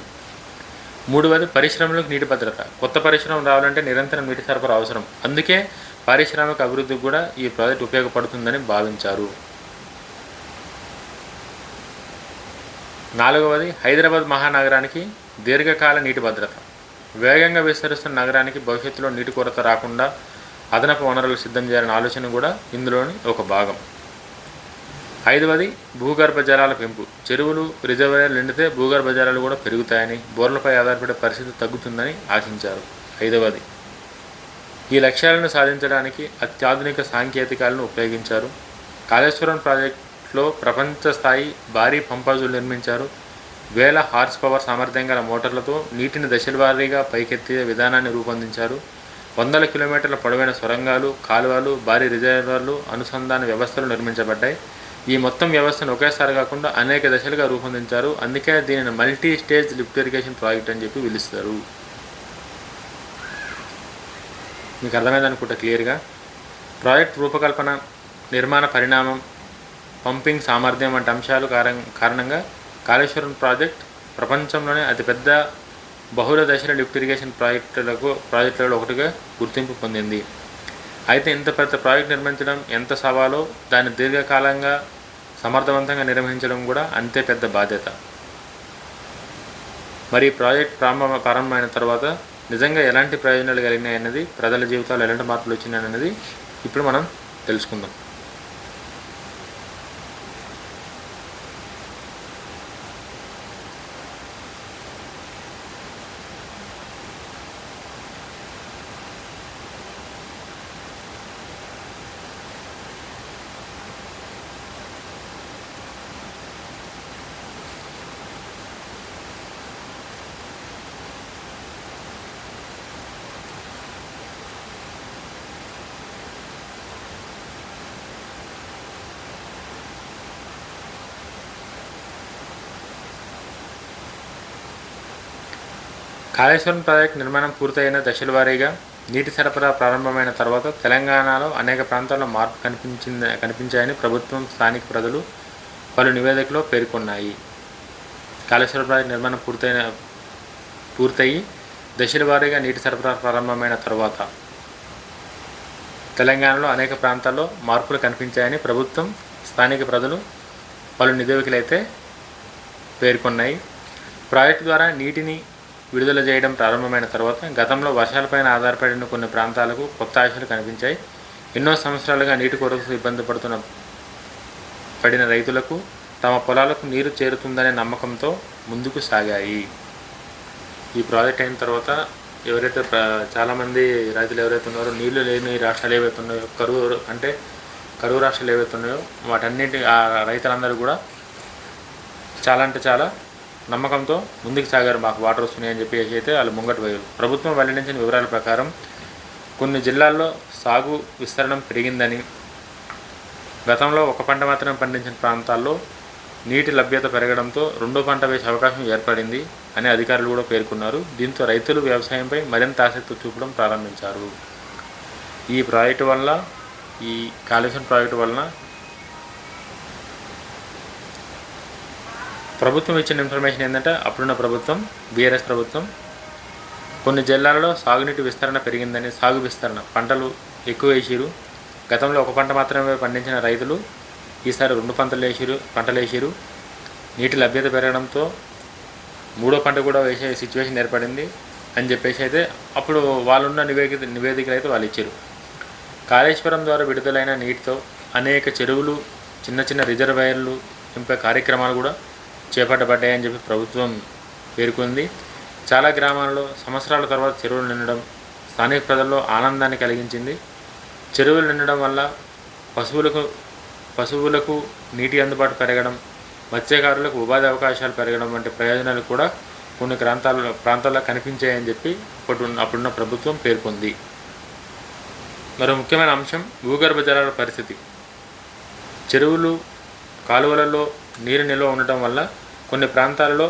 మూడవది, పరిశ్రమలకు నీటి భద్రత. కొత్త పరిశ్రమలు రావాలంటే నిరంతరం నీటి సరఫరా అవసరం. అందుకే పారిశ్రామిక అభివృద్ధికి కూడా ఈ ప్రాజెక్ట్ ఉపయోగపడుతుందని భావించారు. నాలుగవది, హైదరాబాద్ మహానగరానికి దీర్ఘకాల నీటి భద్రత. వేగంగా విస్తరిస్తున్న నగరానికి భవిష్యత్తులో నీటి కొరత రాకుండా అదనపు వనరులు సిద్ధం చేయాలనే ఆలోచన కూడా ఇందులోని ఒక భాగం. ఐదవది, భూగర్భ జలాల పెంపు. చెరువులు రిజర్వాయర్లు నిండితే భూగర్భ జలాలు కూడా పెరుగుతాయని, బోర్లపై ఆధారపడే పరిస్థితి తగ్గుతుందని ఆశించారు. ఐదవది, ఈ లక్ష్యాలను సాధించడానికి అత్యాధునిక సాంకేతికాలను ఉపయోగించారు. కాళేశ్వరం ప్రాజెక్టులో ప్రపంచ స్థాయి భారీ పంపాజులు నిర్మించారు. 1000 హార్స్ పవర్ సామర్థ్యం గల మోటార్లతో నీటిని దశలవారీగా పైకెత్తే విధానాన్ని రూపొందించారు. 100 కిలోమీటర్ల పొడవైన సొరంగాలు, కాలువలు, భారీ రిజర్వాయర్లు, అనుసంధాన వ్యవస్థలు నిర్మించబడ్డాయి. ఈ మొత్తం వ్యవస్థను ఒకేసారి కాకుండా అనేక దశలుగా రూపొందించారు. అందుకే దీనిని multi stage lift irrigation project అని చెప్పి పిలుస్తారు. మీకు అర్థమైందనుకుంటా క్లియర్గా. ప్రాజెక్ట్ రూపకల్పన, నిర్మాణ పరిణామం, పంపింగ్ సామర్థ్యం వంటి అంశాలు కారణంగా కాళేశ్వరం ప్రాజెక్ట్ ప్రపంచంలోనే అతిపెద్ద బహుళ దశల లిఫ్ట్ ఇరిగేషన్ ప్రాజెక్టులలో ఒకటిగా గుర్తింపు పొందింది. అయితే ఇంత పెద్ద ప్రాజెక్ట్ నిర్మించడం ఎంత సవాలో దాన్ని దీర్ఘకాలంగా సమర్థవంతంగా నిర్వహించడం కూడా అంతే పెద్ద బాధ్యత. మరి ఈ ప్రాజెక్ట్ ప్రారంభమైన తర్వాత నిజంగా ఎలాంటి ప్రయోజనాలు కలిగినాయి అన్నది, ప్రజల జీవితాల్లో ఎలాంటి మార్పులు వచ్చినాయి అన్నది ఇప్పుడు మనం తెలుసుకుందాం. కాళేశ్వరం ప్రాజెక్టు నిర్మాణం పూర్తయిన దశల వారీగా నీటి సరఫరా ప్రారంభమైన తర్వాత తెలంగాణలో అనేక ప్రాంతాల్లో మార్పు కనిపించాయని ప్రభుత్వం, స్థానిక ప్రజలు పలు నివేదికలో పేర్కొన్నాయి. కాళేశ్వరం ప్రాజెక్టు నిర్మాణం పూర్తయి దశల వారీగా నీటి సరఫరా ప్రారంభమైన తర్వాత తెలంగాణలో అనేక ప్రాంతాల్లో మార్పులు కనిపించాయని ప్రభుత్వం, స్థానిక ప్రజలు పలు నివేదికలు అయితే పేర్కొన్నాయి. ప్రాజెక్టు ద్వారా నీటిని విడుదల చేయడం ప్రారంభమైన తర్వాత గతంలో వర్షాలపైన ఆధారపడిన కొన్ని ప్రాంతాలకు కొత్త ఆశలు కనిపించాయి. ఎన్నో సంవత్సరాలుగా నీటి కొరతతో ఇబ్బంది పడిన రైతులకు తమ పొలాలకు నీరు చేరుతుందనే నమ్మకంతో ముందుకు సాగాయి. ఈ ప్రాజెక్ట్ అయిన తర్వాత ఎవరైతే చాలామంది రైతులు ఎవరైతే ఉన్నారో, నీళ్లు లేని రాష్ట్రాలు ఏవైతే ఉన్నాయో, కరువు రాష్ట్రాలు ఏవైతే ఉన్నాయో వాటన్నిటి ఆ రైతులందరూ కూడా చాలా అంటే చాలా నమ్మకంతో ముందుకు సాగారు. మాకు వాటర్ వస్తున్నాయని చెప్పేసి అయితే వాళ్ళు ముంగట పోయారు. ప్రభుత్వం వెల్లడించిన వివరాల ప్రకారం కొన్ని జిల్లాల్లో సాగు విస్తరణ పెరిగిందని, గతంలో ఒక పంట మాత్రమే పండించిన ప్రాంతాల్లో నీటి లభ్యత పెరగడంతో రెండో పంట వేసే అవకాశం ఏర్పడింది అని అధికారులు కూడా పేర్కొన్నారు. దీంతో రైతులు వ్యవసాయంపై మరింత ఆసక్తి చూపడం ప్రారంభించారు. ఈ ప్రాజెక్టు వల్ల, ఈ కాళేశ్వరం ప్రాజెక్టు వలన ప్రభుత్వం ఇచ్చిన ఇన్ఫర్మేషన్ ఏంటంటే, అప్పుడున్న ప్రభుత్వం, బీఆర్ఎస్ ప్రభుత్వం, కొన్ని జిల్లాలలో సాగునీటి విస్తరణ పెరిగిందని, సాగు విస్తరణ పంటలు ఎక్కువ వేసిరు. గతంలో ఒక పంట మాత్రమే పండించిన రైతులు ఈసారి 2 పంటలు వేసిరు. నీటి లభ్యత పెరగడంతో మూడో పంట కూడా వేసే సిచ్యువేషన్ ఏర్పడింది అని చెప్పేసి అయితే అప్పుడు వాళ్ళున్న నివేదికలు అయితే వాళ్ళు ఇచ్చారు. కాళేశ్వరం ద్వారా విడుదలైన నీటితో అనేక చెరువులు, చిన్న చిన్న రిజర్వాయర్లు నింపే కార్యక్రమాలు కూడా చేపట్టబడ్డాయని చెప్పి ప్రభుత్వం పేర్కొంది. చాలా గ్రామాల్లో సంవత్సరాల తర్వాత చెరువులు నిండడం స్థానిక ప్రజల్లో ఆనందాన్ని కలిగించింది. చెరువులు నిండడం వల్ల పశువులకు నీటి అందుబాటు పెరగడం, మత్స్యకారులకు ఉపాధి అవకాశాలు పెరగడం వంటి ప్రయోజనాలు కూడా కొన్ని ప్రాంతాల్లో కనిపించాయని చెప్పి అప్పుడున్న ప్రభుత్వం పేర్కొంది. మరో ముఖ్యమైన అంశం భూగర్భ జలాల పరిస్థితి. చెరువులు, కాలువలలో నీరు నిల్వ ఉండటం వల్ల కొన్ని ప్రాంతాలలో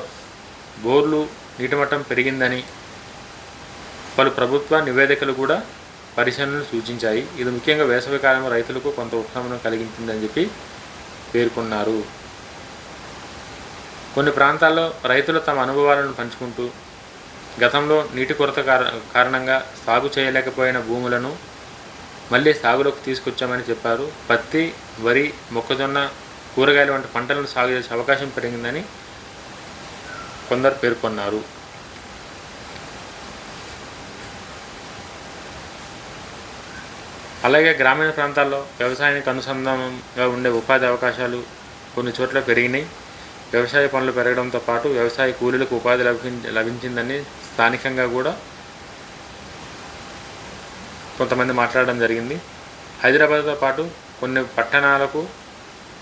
బోర్లు నీటి మట్టం పెరిగిందని పలు ప్రభుత్వ నివేదికలు కూడా పరిశీలనలు సూచించాయి. ఇది ముఖ్యంగా వేసవికాలంలో రైతులకు కొంత ఉపశమనం కలిగించిందని చెప్పి పేర్కొన్నారు. కొన్ని ప్రాంతాల్లో రైతులు తమ అనుభవాలను పంచుకుంటూ గతంలో నీటి కొరత కారణంగా సాగు చేయలేకపోయిన భూములను మళ్ళీ సాగులోకి తీసుకొచ్చామని చెప్పారు. పత్తి, వరి, మొక్కజొన్న, కూరగాయలు వంటి పంటలను సాగు చేసే అవకాశం పెరిగిందని కొందరు పేర్కొన్నారు. అలాగే గ్రామీణ ప్రాంతాల్లో వ్యవసాయానికి అనుసంధానంగా ఉండే ఉపాధి అవకాశాలు కొన్ని చోట్ల పెరిగినాయి. వ్యవసాయ పనులు పెరగడంతో పాటు వ్యవసాయ కూలీలకు ఉపాధి లభించిందని స్థానికంగా కూడా కొంతమంది మాట్లాడడం జరిగింది. హైదరాబాద్తో పాటు కొన్ని పట్టణాలకు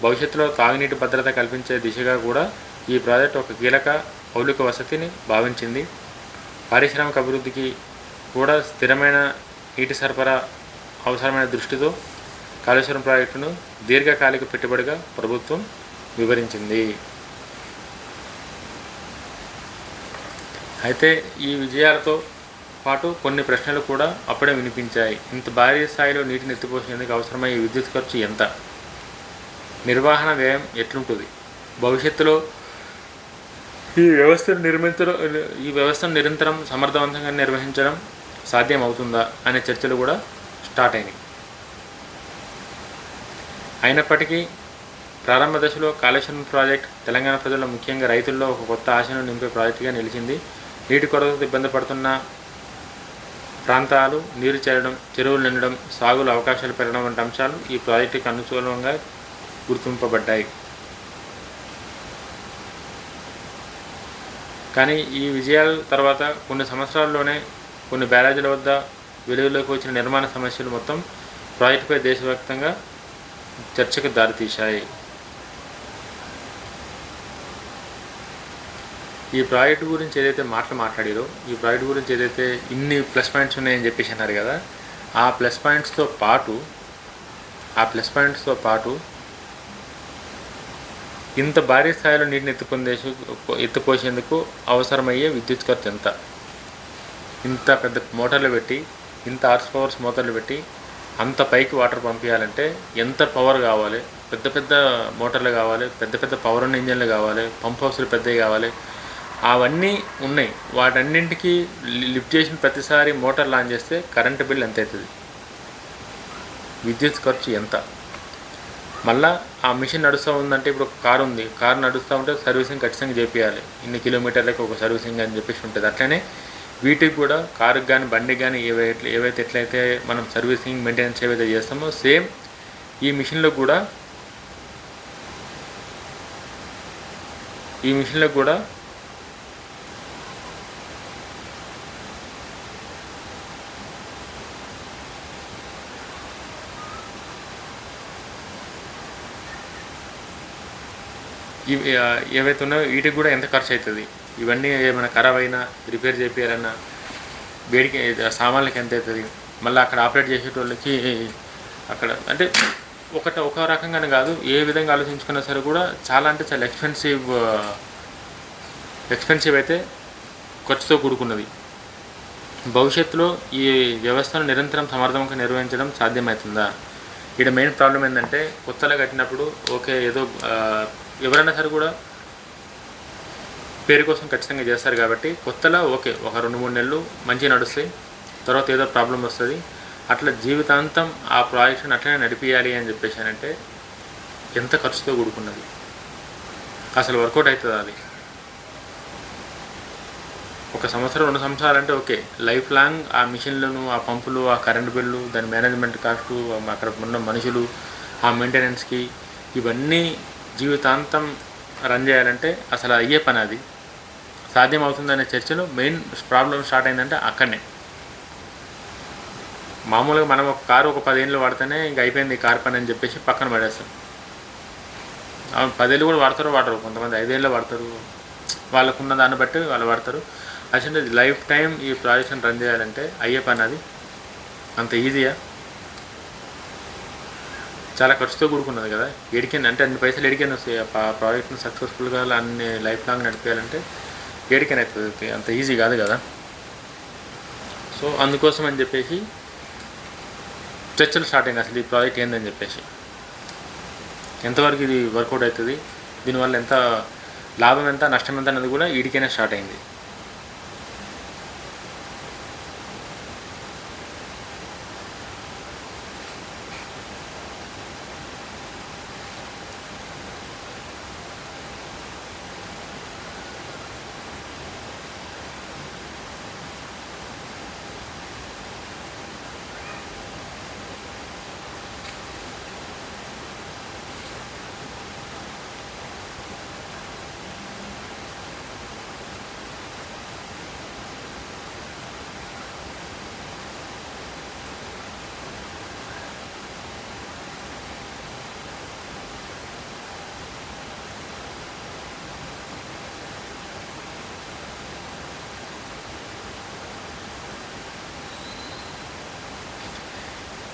భవిష్యత్తులో తాగునీటి భద్రత కల్పించే దిశగా కూడా ఈ ప్రాజెక్టు ఒక కీలక మౌలిక వసతిని భావించింది. పారిశ్రామిక అభివృద్ధికి కూడా స్థిరమైన నీటి సరఫరా అవసరమైన దృష్టితో కాళేశ్వరం ప్రాజెక్టును దీర్ఘకాలిక పెట్టుబడిగా ప్రభుత్వం వివరించింది. అయితే ఈ విజయాలతో పాటు కొన్ని ప్రశ్నలు కూడా అప్పుడే వినిపించాయి. ఇంత భారీ స్థాయిలో నీటిని ఎత్తిపోసేందుకు అవసరమయ్యే విద్యుత్ ఖర్చు ఎంత? నిర్వహణ వ్యయం ఎట్లుంటుంది? భవిష్యత్తులో ఈ వ్యవస్థను నిరంతరం సమర్థవంతంగా నిర్వహించడం సాధ్యమవుతుందా అనే చర్చలు కూడా స్టార్ట్ అయినాయి. అయినప్పటికీ ప్రారంభ దశలో కాళేశ్వరం ప్రాజెక్ట్ తెలంగాణ ప్రజల్లో, ముఖ్యంగా రైతుల్లో ఒక కొత్త ఆశను నింపే ప్రాజెక్టుగా నిలిచింది. నీటి కొరతతో ఇబ్బంది పడుతున్న ప్రాంతాలు నీరు చేరడం, చెరువులు నిండడం, సాగులో అవకాశాలు పెరగడం వంటి అంశాలు ఈ ప్రాజెక్టుకి అనుకూలంగా గుర్తింపబడ్డాయి. కానీ ఈ విజయాల తర్వాత కొన్ని సంవత్సరాల్లోనే కొన్ని బ్యారేజీల వద్ద వెలుగులోకి వచ్చిన నిర్మాణ సమస్యలు మొత్తం ప్రాజెక్టుపై దేశవ్యాప్తంగా చర్చకు దారితీశాయి. ఈ ప్రాజెక్టు గురించి ఏదైతే మాట్లాడారో, ఈ ప్రాజెక్టు గురించి ఏదైతే ఇన్ని ప్లస్ పాయింట్స్ ఉన్నాయని చెప్పేసి అన్నారు కదా, ఆ ప్లస్ పాయింట్స్తో పాటు ఇంత భారీ స్థాయిలో నీటిని ఎత్తిపోసేందుకు అవసరమయ్యే విద్యుత్ ఖర్చు ఎంత? ఇంత పెద్ద మోటార్లు పెట్టి, ఇంత హార్స్ పవర్స్ మోటార్లు పెట్టి అంత పైకి వాటర్ పంపించాలంటే ఎంత పవర్ కావాలి, పెద్ద పెద్ద మోటార్లు కావాలి, పెద్ద పెద్ద పవర్ ఉన్న ఇంజన్లు కావాలి, పంప్ హౌస్లు పెద్దవి కావాలి. అవన్నీ ఉన్నాయి. వాటన్నింటికి లిఫ్ట్ చేసిన ప్రతిసారి మోటార్ లాంచ్ చేస్తే కరెంటు బిల్ ఎంత అవుతుంది, విద్యుత్ ఖర్చు ఎంత. మళ్ళీ ఆ మిషన్ నడుస్తూ ఉందంటే, ఇప్పుడు ఒక కారు ఉంది, కారు నడుస్తూ ఉంటే సర్వీసింగ్ ఖచ్చితంగా చేపియాలి, ఇన్ని కిలోమీటర్లకు ఒక సర్వీసింగ్ అని చెప్పేసి ఉంటుంది. అట్లనే వీటికి కూడా కారుకి కానీ బండికి కానీ ఏవైతే ఎట్లయితే మనం సర్వీసింగ్ మెయింటెనెన్స్ ఏవైతే చేస్తామో సేమ్ ఈ మిషన్లో కూడా ఇవి ఏవైతే ఉన్నాయో వీటికి కూడా ఎంత ఖర్చు అవుతుంది, ఇవన్నీ ఏమైనా ఖరాబ్ అయినా రిపేర్ చేయాలన్నా వేడికి సామాన్లకి ఎంత అవుతుంది, మళ్ళీ అక్కడ ఆపరేట్ చేసేటోళ్ళకి అక్కడ అంటే ఒక రకంగానే కాదు, ఏ విధంగా ఆలోచించుకున్నా సరే కూడా చాలా అంటే చాలా ఎక్స్పెన్సివ్ అయితే ఖర్చుతో కూడుకున్నది. భవిష్యత్తులో ఈ వ్యవస్థను నిరంతరం సమర్థవంతంగా నిర్వహించడం సాధ్యమవుతుందా? ఇక్కడ మెయిన్ ప్రాబ్లం ఏంటంటే, కొత్తగా కట్టినప్పుడు ఓకే ఏదో ఎవరైనా సరే కూడా పేరు కోసం ఖచ్చితంగా చేస్తారు కాబట్టి కొత్తలో ఓకే ఒక 2-3 నెలలు మంచిగా నడుస్తాయి, తర్వాత ఏదో ప్రాబ్లం వస్తుంది. అట్లా జీవితాంతం ఆ ప్రాజెక్ట్ని అట్లనే నడిపించాలి అని చెప్పేసానంటే ఎంత ఖర్చుతో కూడుకున్నది, అసలు వర్కౌట్ అవుతుంది అది? 1 సంవత్సరం 2 సంవత్సరాలు అంటే ఓకే, లైఫ్ లాంగ్ ఆ మిషన్లను, ఆ పంపులు, ఆ కరెంటు బిల్లు, దాని మేనేజ్మెంట్ కాస్టు, అక్కడ ఉన్న మనుషులు, ఆ మెయింటెనెన్స్కి, ఇవన్నీ జీవితాంతం రన్ చేయాలంటే అసలు అయ్యే పని అది సాధ్యం అవుతుందనే చర్చలో మెయిన్ ప్రాబ్లం స్టార్ట్ అయిందంటే అక్కడనే. మామూలుగా మనం ఒక కారు ఒక 10 ఏళ్ళు వాడితేనే ఇంక అయిపోయింది కారు పని అని చెప్పేసి పక్కన పడేస్తాం. 10 ఏళ్ళు కూడా వాడతారు, కొంతమంది 5 ఏళ్ళు వాడతారు, వాళ్ళకున్న దాన్ని బట్టి వాళ్ళు వాడతారు. అసలు లైఫ్ టైం ఈ ప్రాజెక్ట్ని రన్ చేయాలంటే అయ్యే పని అది అంత ఈజీయా? చాలా ఖర్చుతో కూడుకున్నది కదా. ఎడికైనా అంటే అన్ని పైసలు ఎడికైనా వస్తాయి ఆ ప్రాజెక్ట్ని సక్సెస్ఫుల్గా అన్ని లైఫ్ లాంగ్ నడిపేయాలంటే ఎడికైనా అవుతుంది, అంత ఈజీ కాదు కదా. సో అందుకోసం అని చెప్పేసి చర్చలు స్టార్ట్ అయింది అసలు ఈ ప్రాజెక్ట్ ఏందని చెప్పేసి, ఎంతవరకు ఇది వర్కౌట్ అవుతుంది, దీనివల్ల ఎంత లాభం ఎంత నష్టం ఎంత అన్నది కూడా వీడికైనా స్టార్ట్ అయింది.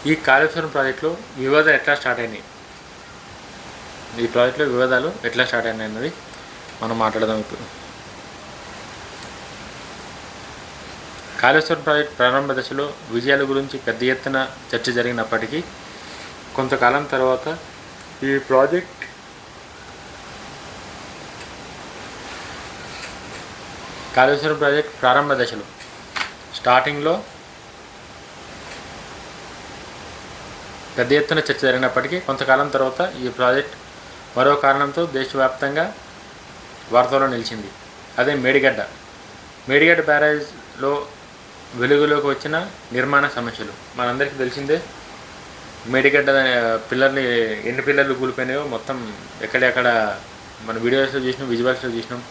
ఈ కాళేశ్వరం ప్రాజెక్టులో వివాదాలు ఎట్లా స్టార్ట్ అయినాయి, ఈ ప్రాజెక్టులో వివాదాలు ఎట్లా స్టార్ట్ అయినాయి అన్నది మనం మాట్లాడదాం ఇప్పుడు. కాళేశ్వరం ప్రాజెక్ట్ ప్రారంభ దశలో విజయాల గురించి పెద్ద ఎత్తున చర్చ జరిగినప్పటికీ కొంతకాలం తర్వాత ఈ ప్రాజెక్ట్ కాళేశ్వరం ప్రాజెక్ట్ ప్రారంభ దశలో స్టార్టింగ్లో పెద్ద ఎత్తున చర్చ జరిగినప్పటికీ కొంతకాలం తర్వాత ఈ ప్రాజెక్ట్ మరో కారణంతో దేశవ్యాప్తంగా వార్తల్లో నిలిచింది. అదే మేడిగడ్డ బ్యారేజ్లో వెలుగులోకి వచ్చిన నిర్మాణ సమస్యలు. మనందరికీ తెలిసిందే, మేడిగడ్డ పిల్లర్ని ఎన్ని పిల్లర్లు కూలిపోయినాయో మొత్తం ఎక్కడెక్కడ మన వీడియోస్లో చూసినాం, విజువల్స్లో చూసినాం.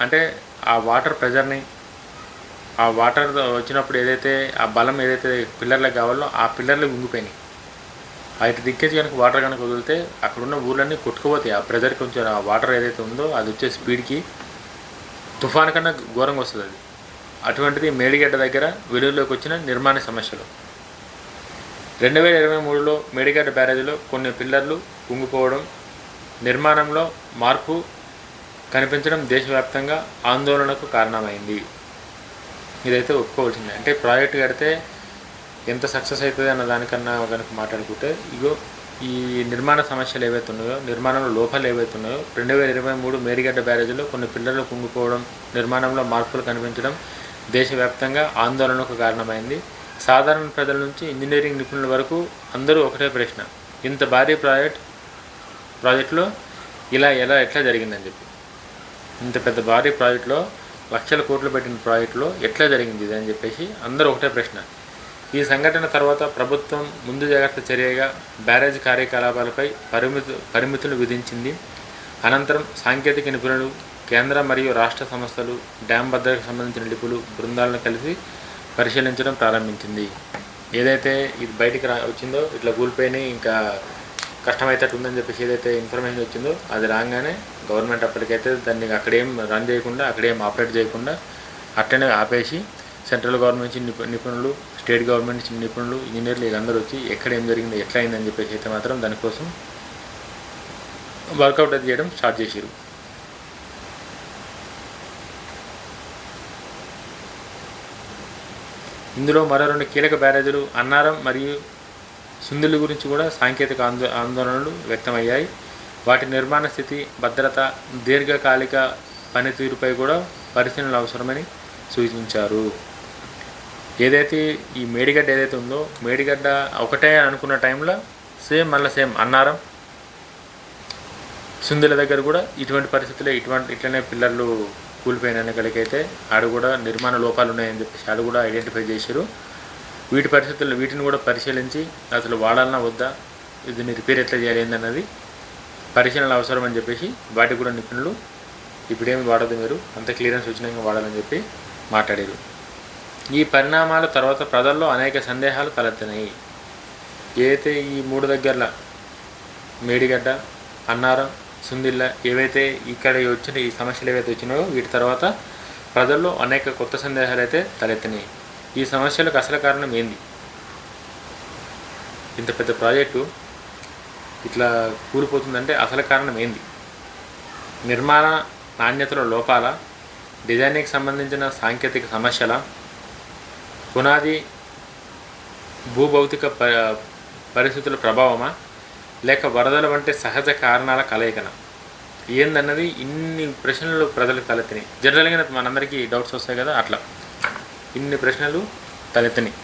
అంటే ఆ వాటర్ ప్రెజర్ని, ఆ వాటర్ వచ్చినప్పుడు ఏదైతే ఆ బలం ఏదైతే పిల్లర్లకు కావాలో ఆ పిల్లర్లు ఉంగిపోయినాయి. వాటి దిక్కేసి కనుక వాటర్ కనుక వదిలితే అక్కడున్న ఊళ్ళన్నీ కొట్టుకుపోతాయి. ఆ ప్రెజర్ కొంచెం ఆ వాటర్ ఏదైతే ఉందో అది వచ్చే స్పీడ్కి తుఫాను కన్నా ఘోరంగా వస్తుంది అది. అటువంటిది మేడిగడ్డ దగ్గర వెలుగులోకి వచ్చిన నిర్మాణ సమస్యలు. 2023లో మేడిగడ్డ బ్యారేజీలో కొన్ని పిల్లర్లు కుంగిపోవడం, నిర్మాణంలో మార్పు కనిపించడం దేశవ్యాప్తంగా ఆందోళనకు కారణమైంది. ఇదైతే ఒప్పుకోవాల్సిందే. అంటే ప్రాజెక్ట్ కడితే ఎంత సక్సెస్ అవుతుంది అన్న దానికన్నా కనుక మాట్లాడుకుంటే, ఇగో ఈ నిర్మాణ సమస్యలు ఏవైతే ఉన్నాయో, నిర్మాణంలో లోపాలు ఏవైతే ఉన్నాయో, 2023 మేడిగడ్డ బ్యారేజీలో కొన్ని పిల్లర్లు కుంగిపోవడం, నిర్మాణంలో మార్పులు కనిపించడం దేశవ్యాప్తంగా ఆందోళనకు కారణమైంది. సాధారణ ప్రజల నుంచి ఇంజనీరింగ్ నిపుణుల వరకు అందరూ ఒకటే ప్రశ్న, ఇంత భారీ ప్రాజెక్టులో ఎట్లా జరిగిందని చెప్పి. ఇంత పెద్ద భారీ ప్రాజెక్టులో, లక్షల కోట్లు పెట్టిన ప్రాజెక్టులో ఎట్లా జరిగింది ఇది అని చెప్పేసి అందరూ ఒకటే ప్రశ్న. ఈ సంఘటన తర్వాత ప్రభుత్వం ముందు జాగ్రత్త చర్యగా బ్యారేజ్ కార్యకలాపాలపై పరిమితులు విధించింది. అనంతరం సాంకేతిక నిపుణులు, కేంద్ర మరియు రాష్ట్ర సంస్థలు, డ్యామ్ భద్రతకు సంబంధించిన నిపుణులు బృందాలను కలిసి పరిశీలించడం ప్రారంభించింది. ఏదైతే ఇది బయటికి వచ్చిందో, ఇట్లా కూలిపోయినాయి, ఇంకా కష్టమైతట్టు ఉందని చెప్పేసి ఏదైతే ఇన్ఫర్మేషన్ వచ్చిందో, అది రాగానే గవర్నమెంట్ అప్పటికైతే దాన్ని అక్కడేం రన్ చేయకుండా, అక్కడేం ఆపరేట్ చేయకుండా అట్లనే ఆపేసి సెంట్రల్ గవర్నమెంట్ నుంచి నిపుణులు, స్టేట్ గవర్నమెంట్ నుంచి నిపుణులు, ఇంజనీర్లు వీళ్ళందరూ వచ్చి ఎక్కడ ఏం జరిగింది, ఎట్లా అయిందని చెప్పేసి అయితే మాత్రం దానికోసం వర్కౌట్ అది చేయడం స్టార్ట్ చేసారు. ఇందులో మరో 2 కీలక బ్యారేజీలు అన్నారం మరియు సుందిల్లు గురించి కూడా సాంకేతిక ఆందోళనలు వ్యక్తమయ్యాయి. వాటి నిర్మాణ స్థితి, భద్రత, దీర్ఘకాలిక పనితీరుపై కూడా పరిశీలనలు అవసరమని సూచించారు. ఏదైతే ఈ మేడిగడ్డ ఏదైతే ఉందో, మేడిగడ్డ ఒకటే అనుకున్న టైంలో సేమ్ అన్నారం, సుందిల దగ్గర కూడా ఇటువంటి పరిస్థితులే, ఇట్లనే పిల్లర్లు కూలిపోయిన కలిగైతే ఆడు కూడా నిర్మాణ లోపాలు ఉన్నాయని చెప్పేసి ఆడు కూడా ఐడెంటిఫై చేశారు. వీటిని కూడా పరిశీలించి అసలు వాడాలన్నా వద్దా, దీన్ని రిపేర్ ఎట్లా చేయాలి ఏందన్నది పరిశీలనలు అవసరం అని చెప్పేసి వాటికి కూడా నిపుణులు ఇప్పుడేమి వాడదు, మీరు అంత క్లియరెన్స్ వచ్చినాక వాడాలని చెప్పి మాట్లాడారు. ఈ పరిణామాల తర్వాత ప్రజల్లో అనేక సందేహాలు తలెత్తినాయి. ఏదైతే ఈ 3 దగ్గరల మేడిగడ్డ, అన్నారం, సుందిల్ల ఏవైతే ఇక్కడ వచ్చిన ఈ సమస్యలు ఏవైతే వచ్చినాయో, వీటి తర్వాత ప్రజల్లో అనేక కొత్త సందేహాలు అయితే తలెత్తినాయి. ఈ సమస్యలకు అసలు కారణం ఏంది? ఇంత పెద్ద ప్రాజెక్టు ఇట్లా కూలిపోతుందంటే అసలు కారణం ఏంది? నిర్మాణ నాణ్యతలో లోపాల, డిజైనింగ్కి సంబంధించిన సాంకేతిక సమస్యల, పునాది భూభౌతిక పరిస్థితుల ప్రభావమా, లేక వరదల వంటి సహజ కారణాల కలయికన ఏందన్నది ఇన్ని ప్రశ్నలు ప్రజలకు తలెత్తినాయి. జనరల్గా మనందరికీ డౌట్స్ వస్తాయి కదా, అట్లా ఇన్ని ప్రశ్నలు తలెత్తినాయి.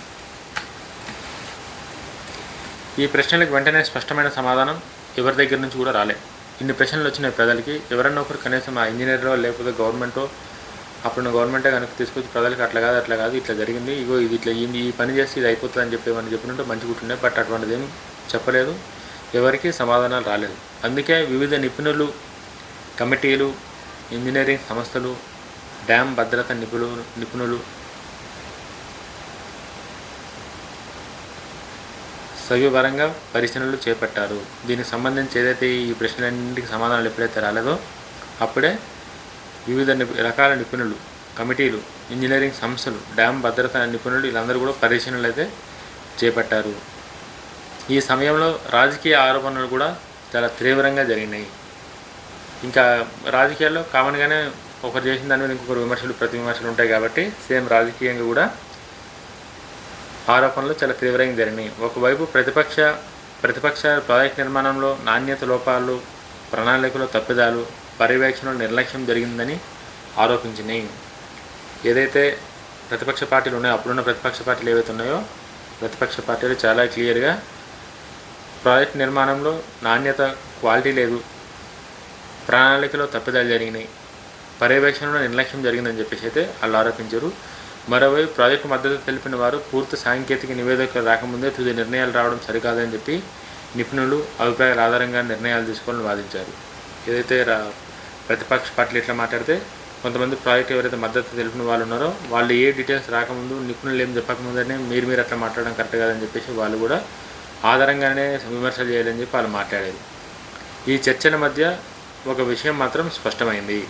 ఈ ప్రశ్నలకు వెంటనే స్పష్టమైన సమాధానం ఎవరి దగ్గర నుంచి కూడా రాలే. ఇన్ని ప్రశ్నలు వచ్చినాయి ప్రజలకి. ఎవరన్నా ఒకరు కనీసం ఆ ఇంజనీరో లేకపోతే గవర్నమెంటో, అప్పుడున్న గవర్నమెంటే కనుక తీసుకొచ్చి ప్రజలకు అట్లా కాదు ఇట్లా జరిగింది, ఇగో ఇది ఇట్లా ఈ పని చేస్తే ఇది అయిపోతుంది అని చెప్పేమని చెప్పినట్టు మంచిగా ఉంటుండే. బట్ అటువంటిది ఏం చెప్పలేదు, ఎవరికి సమాధానాలు రాలేదు. అందుకే వివిధ నిపుణులు, కమిటీలు, ఇంజనీరింగ్ సంస్థలు, డ్యామ్ భద్రత నిపుణులు సవివరంగా పరిశీలనలు చేపట్టారు. దీనికి సంబంధించి ఏదైతే ఈ ప్రశ్నలన్నింటికి సమాధానాలు ఎప్పుడైతే రాలేదో అప్పుడే వివిధ రకాల నిపుణులు, కమిటీలు, ఇంజనీరింగ్ సంస్థలు, డ్యామ్ భద్రత నిపుణులు వీళ్ళందరూ కూడా పరిశీలనలు అయితే చేపట్టారు. ఈ సమయంలో రాజకీయ ఆరోపణలు కూడా చాలా తీవ్రంగా జరిగినాయి. ఇంకా రాజకీయాల్లో కామన్గానే ఒకరు చేసిన దాని మీద ఇంకొకరు ప్రతి విమర్శలు ఉంటాయి కాబట్టి సేమ్ రాజకీయంగా కూడా ఆరోపణలు చాలా తీవ్రంగా జరిగినాయి. ఒకవైపు ప్రతిపక్ష ప్రాజెక్ట్ నిర్మాణంలో నాణ్యత లోపాలు, ప్రణాళికలో తప్పిదాలు, పర్యవేక్షణలో నిర్లక్ష్యం జరిగిందని ఆరోపించినాయి. ఏదైతే ప్రతిపక్ష పార్టీలు ఉన్నాయో, అప్పుడున్న ప్రతిపక్ష పార్టీలు ఏవైతే ఉన్నాయో, ప్రతిపక్ష పార్టీలు చాలా క్లియర్గా ప్రాజెక్ట్ నిర్మాణంలో నాణ్యత, క్వాలిటీ లేదు, ప్రణాళికలో తప్పిదాలు జరిగినాయి, పర్యవేక్షణలో నిర్లక్ష్యం జరిగిందని చెప్పేసి అయితే వాళ్ళు ఆరోపించారు. మరోవైపు ప్రాజెక్టు మద్దతు తెలిపిన వారు పూర్తి సాంకేతిక నివేదికలు రాకముందే తుది నిర్ణయాలు రావడం సరికాదని చెప్పి నిపుణులు అభిప్రాయాల ఆధారంగా నిర్ణయాలు తీసుకోవాలని వాదించారు. ఏదైతే ప్రతిపక్ష పార్టీలు ఇట్లా మాట్లాడితే కొంతమంది ప్రాజెక్టు ఎవరైతే మద్దతు తెలిపిన వాళ్ళు ఉన్నారో వాళ్ళు ఏ డీటెయిల్స్ రాకముందు, నిపుణులు ఏం చెప్పకముందనే మీరు అట్లా మాట్లాడడం కరెక్ట్ కాదని చెప్పేసి వాళ్ళు కూడా ఆధారంగానే విమర్శలు చేయాలని చెప్పి వాళ్ళు మాట్లాడారు. ఈ చర్చల మధ్య ఒక విషయం మాత్రం స్పష్టమైంది.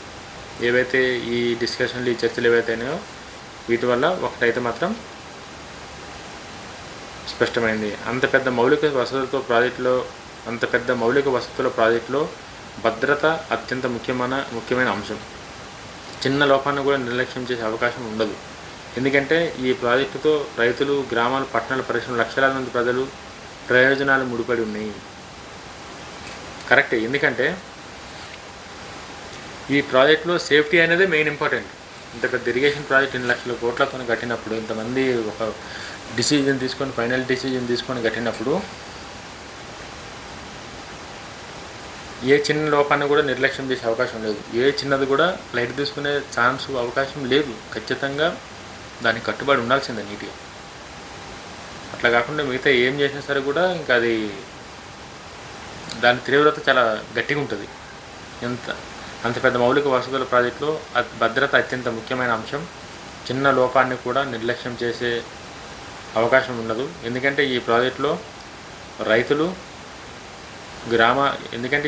ఏవైతే ఈ డిస్కషన్లు, ఈ చర్చలు ఏవైతే ఉన్నాయో వీటి వల్ల ఒకటైతే మాత్రం స్పష్టమైంది. అంత పెద్ద మౌలిక వసతుల ప్రాజెక్టులో భద్రత అత్యంత ముఖ్యమైన అంశం. చిన్న లోపాన్ని కూడా నిర్లక్ష్యం చేసే అవకాశం ఉండదు. ఎందుకంటే ఈ ప్రాజెక్టుతో రైతులు, గ్రామాలు, పట్టణాలు, పరిశ్రమలు, లక్షలాది మంది ప్రజలు ప్రయోజనాలు ముడిపడి ఉన్నాయి. కరెక్టే. ఎందుకంటే ఈ ప్రాజెక్టులో సేఫ్టీ అనేది మెయిన్ ఇంపార్టెంట్. ఇంత పెద్ద ఇరిగేషన్ ప్రాజెక్ట్ 2 లక్షల కోట్లతో కట్టినప్పుడు, ఇంతమంది ఒక డిసిజన్ తీసుకొని, ఫైనల్ డిసిజన్ తీసుకొని కట్టినప్పుడు ఏ చిన్న లోపాన్ని కూడా నిర్లక్ష్యం చేసే అవకాశం లేదు. ఏ చిన్నది కూడా లైట్ తీసుకునే ఛాన్స్, అవకాశం లేదు. ఖచ్చితంగా దానికి కట్టుబడి ఉండాల్సిందే నీట్గా. అట్లా కాకుండా మిగతా ఏం చేసినా సరే కూడా ఇంకా అది దాని తీవ్రత చాలా గట్టిగా ఉంటుంది. అంత పెద్ద మౌలిక వసతుల ప్రాజెక్టులో భద్రత అత్యంత ముఖ్యమైన అంశం. చిన్న లోపాన్ని కూడా నిర్లక్ష్యం చేసే అవకాశం ఉండదు. ఎందుకంటే ఈ ప్రాజెక్టులో రైతులు, ఎందుకంటే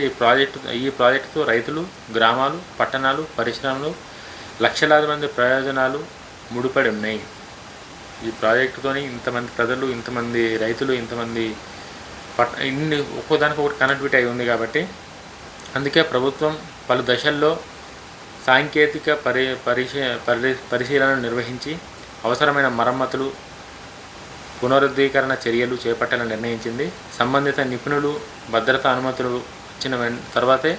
ఈ ప్రాజెక్టుతో రైతులు, గ్రామాలు, పట్టణాలు, పరిశ్రమలు, లక్షలాది మంది ప్రయోజనాలు ముడిపడి ఉన్నాయి. ఈ ప్రాజెక్టుతోని ఇంతమంది ప్రజలు, ఇంతమంది రైతులు, ఇంతమంది ఇన్ని ఒక్కోదానికి ఒకటి కనెక్టివిటీ అయి ఉంది. కాబట్టి అందుకే ప్రభుత్వం పలు దశల్లో సాంకేతిక పరిశీలనలు నిర్వహించి అవసరమైన మరమ్మతులు, పునరుద్ధీకరణ చర్యలు చేపట్టాలని నిర్ణయించింది. సంబంధిత నిపుణులు భద్రతా అనుమతులు ఇచ్చిన తర్వాతే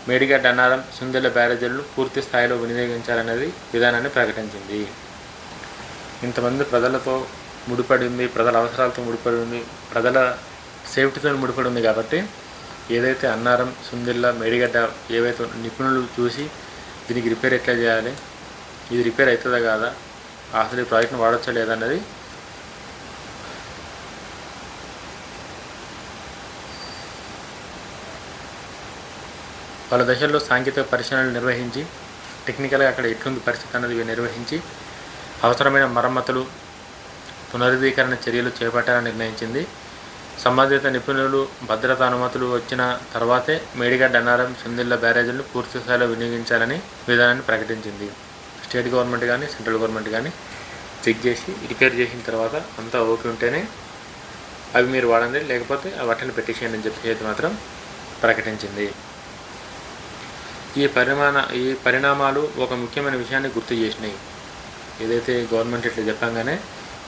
మేడిగడ్డ, అన్నారం, సుందెల బ్యారేజీలను పూర్తి స్థాయిలో వినియోగించాలనేది విధానాన్ని ప్రకటించింది. ఇంతమంది ప్రజలతో ముడిపడి ఉంది, ప్రజల అవసరాలతో ముడిపడి ఉంది, ప్రజల సేఫ్టీతో ముడిపడి ఉంది. కాబట్టి ఏదైతే అన్నారం, సుందిల్ల, మేడిగడ్డ ఏవైతే నిపుణులు చూసి దీనికి రిపేర్ ఎట్లా చేయాలి, ఇది రిపేర్ అవుతుందా కాదా, అసలు ఈ ప్రాజెక్ట్ని వాడచ్చా లేదన్నది పలు దశల్లో సాంకేతిక పరిశీలనలు నిర్వహించి టెక్నికల్గా అక్కడ ఎట్లుంది పరిస్థితి అన్నది నిర్వహించి అవసరమైన మరమ్మతులు, పునరుద్ధీకరణ చర్యలు చేపట్టాలని నిర్ణయించింది. సంబంధిత నిపుణులు భద్రతా అనుమతులు వచ్చిన తర్వాతే మేడిగడ్డ, అన్నారం, సుందిల్ల బ్యారేజీలను పూర్తి స్థాయిలో వినియోగించాలని విధానాన్ని ప్రకటించింది. స్టేట్ గవర్నమెంట్ కానీ సెంట్రల్ గవర్నమెంట్ కానీ చెక్ చేసి రిపేర్ చేసిన తర్వాత అంతా ఓకే ఉంటేనే అవి మీరు వాడండి, లేకపోతే ఆ వాటిని పెట్టేసేయండి అని చెప్పేసి మాత్రం ప్రకటించింది. ఈ పరిణామాలు ఒక ముఖ్యమైన విషయాన్ని గుర్తు చేసినాయి. ఏదైతే గవర్నమెంట్ ఇట్లా చెప్పంగానే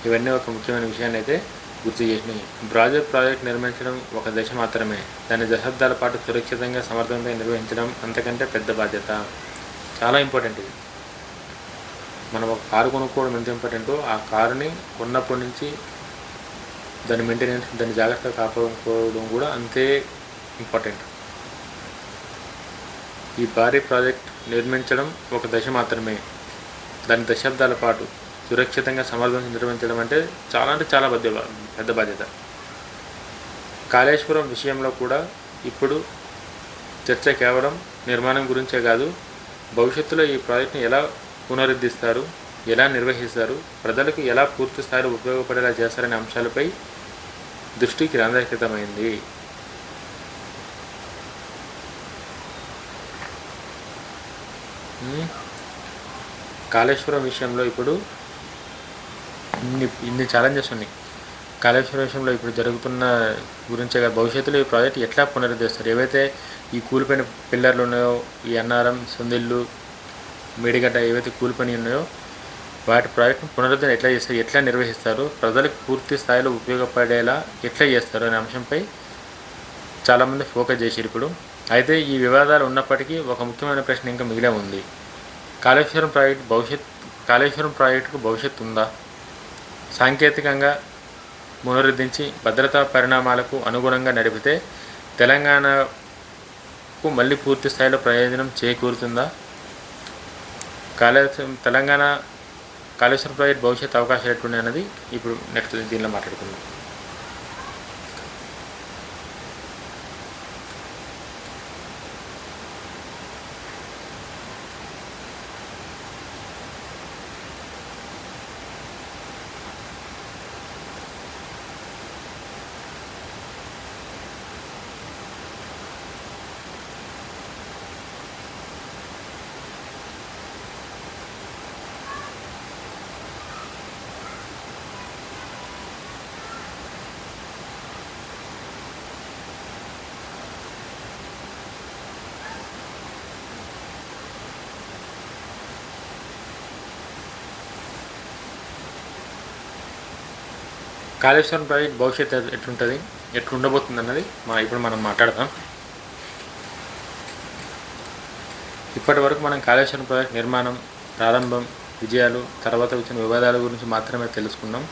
ఇవన్నీ ఒక ముఖ్యమైన విషయాన్ని అయితే గుర్తు చేసినాయి. ప్రాజెక్ట్ నిర్మించడం ఒక దశ మాత్రమే. దాన్ని దశాబ్దాల పాటు సురక్షితంగా, సమర్థవంతంగా నిర్వహించడం అంతకంటే పెద్ద బాధ్యత. చాలా ఇంపార్టెంట్ ఇది. మనం ఒక కారు కొనుక్కోవడం ఎంత ఇంపార్టెంటో, ఆ కారుని కొన్నప్పటి నుంచి దాని మెయింటెనెన్స్, దాన్ని జాగ్రత్తగా కాపాడుకోవడం కూడా అంతే ఇంపార్టెంట్. ఈ భారీ ప్రాజెక్ట్ నిర్మించడం ఒక దశ మాత్రమే. దాని దశాబ్దాల పాటు సురక్షితంగా, సమర్థవంతంగా నిర్వహించడం అంటే చాలా పెద్ద బాధ్యత. కాళేశ్వరం విషయంలో కూడా ఇప్పుడు చర్చ కేవలం నిర్మాణం గురించే కాదు, భవిష్యత్తులో ఈ ప్రాజెక్టును ఎలా పునరుద్ధరిస్తారు, ఎలా నిర్వహిస్తారు, ప్రజలకు ఎలా పూర్తి స్థాయిలో ఉపయోగపడేలా చేస్తారనే అంశాలపై దృష్టి కేంద్రీకృతమైంది. కాళేశ్వరం విషయంలో ఇప్పుడు ఇన్ని ఛాలెంజెస్ ఉన్నాయి. కాళేశ్వరం విషయంలో ఇప్పుడు జరుగుతున్న గురించే కాదు, భవిష్యత్తులో ఈ ప్రాజెక్ట్ ఎట్లా పునరుద్ధరిస్తారు, ఏవైతే ఈ కూలిపోయిన పిల్లర్లు ఉన్నాయో, ఈ అన్నారం, సుందిల్లు, మేడిగడ్డ ఏవైతే కూలిపోయి ఉన్నాయో వాటి ప్రాజెక్ట్ను పునరుద్ధరణ ఎట్లా చేస్తారు, ఎట్లా నిర్వహిస్తారు, ప్రజలకు పూర్తి స్థాయిలో ఉపయోగపడేలా ఎట్లా చేస్తారు అనే అంశంపై చాలామంది ఫోకస్ చేశారు ఇప్పుడు. అయితే ఈ వివాదాలు ఉన్నప్పటికీ ఒక ముఖ్యమైన ప్రశ్న ఇంకా మిగిలే ఉంది. కాళేశ్వరం ప్రాజెక్టుకు భవిష్యత్తు ఉందా? సాంకేతికంగా పునరుద్ధరించి భద్రతా పరిణామాలకు అనుగుణంగా నడిపితే తెలంగాణకు మళ్ళీ పూర్తి స్థాయిలో ప్రయోజనం చేకూరుతుందా? కాళేశ్వరం ప్రాజెక్ట్ భవిష్యత్తు అవకాశాలు ఎట్లున్నాయి అన్నది ఇప్పుడు నెక్స్ట్ దీనిలో మాట్లాడుకుందాం. కాళేశ్వరం ప్రాజెక్ట్ భవిష్యత్తు ఎట్లుంటుంది, ఎట్లుండబోతుంది అన్నది ఇప్పుడు మనం మాట్లాడదాం. ఇప్పటి వరకు మనం కాళేశ్వరం ప్రాజెక్ట్ నిర్మాణం, ప్రారంభం, విజయాలు, తర్వాత వచ్చిన వివాదాల గురించి మాత్రమే తెలుసుకున్నాం.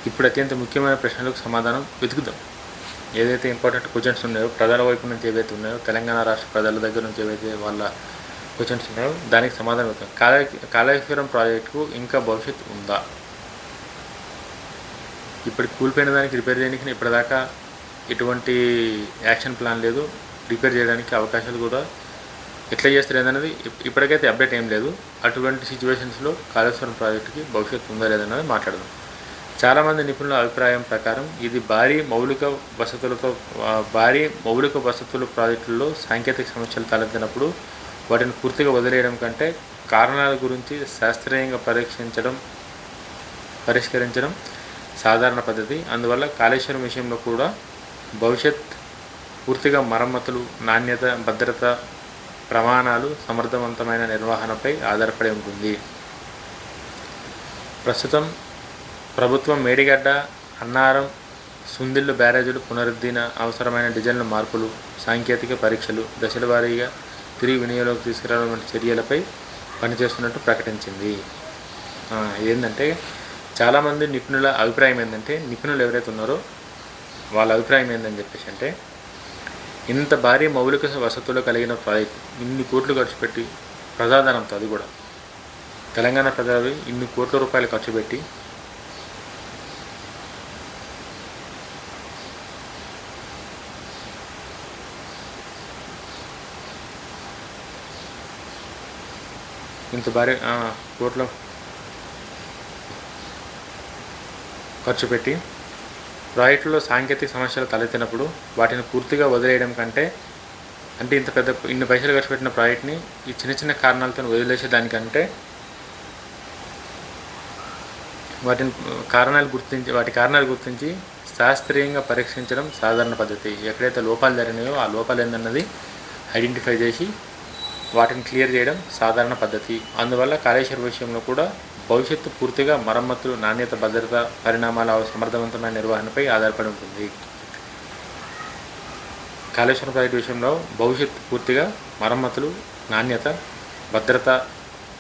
ఇప్పుడు అత్యంత ముఖ్యమైన ప్రశ్నలకు సమాధానం వెతుకుదాం. ఏదైతే ఇంపార్టెంట్ క్వశ్చన్స్ ఉన్నాయో, ప్రజల వైపు నుంచి ఏవైతే ఉన్నాయో, తెలంగాణ రాష్ట్ర ప్రజల దగ్గర నుంచి ఏవైతే వాళ్ళ క్వశ్చన్స్ ఉన్నాయో దానికి సమాధానం వెతుకుదాం. కాళేశ్వరం ప్రాజెక్టుకు ఇంకా భవిష్యత్తు ఉందా? ఇప్పటికి కూలిపోయిన దానికి రిపేర్ చేయడానికి ఇప్పటిదాకా ఎటువంటి యాక్షన్ ప్లాన్ లేదు. రిపేర్ చేయడానికి అవకాశాలు కూడా ఎట్లా చేస్తారు అనేది ఇప్పటికైతే అప్డేట్ ఏం లేదు. అటువంటి సిచ్యువేషన్స్లో కాళేశ్వరం ప్రాజెక్టుకి భవిష్యత్తు ఉందా లేదన్నది మాట్లాడదాం. చాలామంది నిపుణుల అభిప్రాయం ప్రకారం ఇది భారీ మౌలిక వసతుల ప్రాజెక్టుల్లో సాంకేతిక సమస్యలు తలెత్తినప్పుడు వాటిని పూర్తిగా వదిలేయడం కంటే కారణాల గురించి శాస్త్రీయంగా పరిష్కరించడం సాధారణ పద్ధతి. అందువల్ల కాళేశ్వరం విషయంలో కూడా భవిష్యత్ పూర్తిగా మరమ్మతులు, నాణ్యత, భద్రత ప్రమాణాలు, సమర్థవంతమైన నిర్వహణపై ఆధారపడి ఉంటుంది. ప్రస్తుతం ప్రభుత్వం మేడిగడ్డ, అన్నారం, సుందిళ్లు బ్యారేజీలు పునరుద్ధరణ, అవసరమైన డిజైన్ల మార్పులు, సాంకేతిక పరీక్షలు, దశల వారీగా తిరిగి వినియోగంలోకి తీసుకురావడం వంటి చర్యలపై పనిచేస్తున్నట్టు ప్రకటించింది. ఏంటంటే చాలామంది నిపుణుల అభిప్రాయం ఏంటంటే, నిపుణులు ఎవరైతే ఉన్నారో వాళ్ళ అభిప్రాయం ఏంటని చెప్పేసి అంటే, ఇంత భారీ మౌలిక వసతులు కలిగిన ప్రాజెక్ట్ ఇన్ని కోట్లు ఖర్చు పెట్టి, ప్రజాధనంతో, అది కూడా తెలంగాణ ప్రజలు ఇన్ని కోట్ల రూపాయలు ఖర్చు పెట్టి ఇంత భారీ కోట్ల ఖర్చు పెట్టి ప్రాజెక్టులో సాంకేతిక సమస్యలు తలెత్తినప్పుడు వాటిని పూర్తిగా వదిలేయడం కంటే, అంటే ఇన్ని పైసలు ఖర్చు పెట్టిన ప్రాజెక్ట్ని ఈ చిన్న చిన్న కారణాలతో వదిలేసేదానికంటే వాటి కారణాలు గుర్తించి శాస్త్రీయంగా పరీక్షించడం సాధారణ పద్ధతి. ఎక్కడైతే లోపాలు జరిగినాయో ఆ లోపాలు ఏందన్నది ఐడెంటిఫై చేసి వాటిని క్లియర్ చేయడం సాధారణ పద్ధతి. అందువల్ల కాళేశ్వరం విషయంలో కూడా భవిష్యత్తు పూర్తిగా మరమ్మతులు, నాణ్యత, భద్రత, పరిణామాల సమర్థవంతమైన నిర్వహణపై ఆధారపడి ఉంటుంది. కాళేశ్వరం ప్రాజెక్టు విషయంలో భవిష్యత్తు పూర్తిగా మరమ్మతులు, నాణ్యత, భద్రత,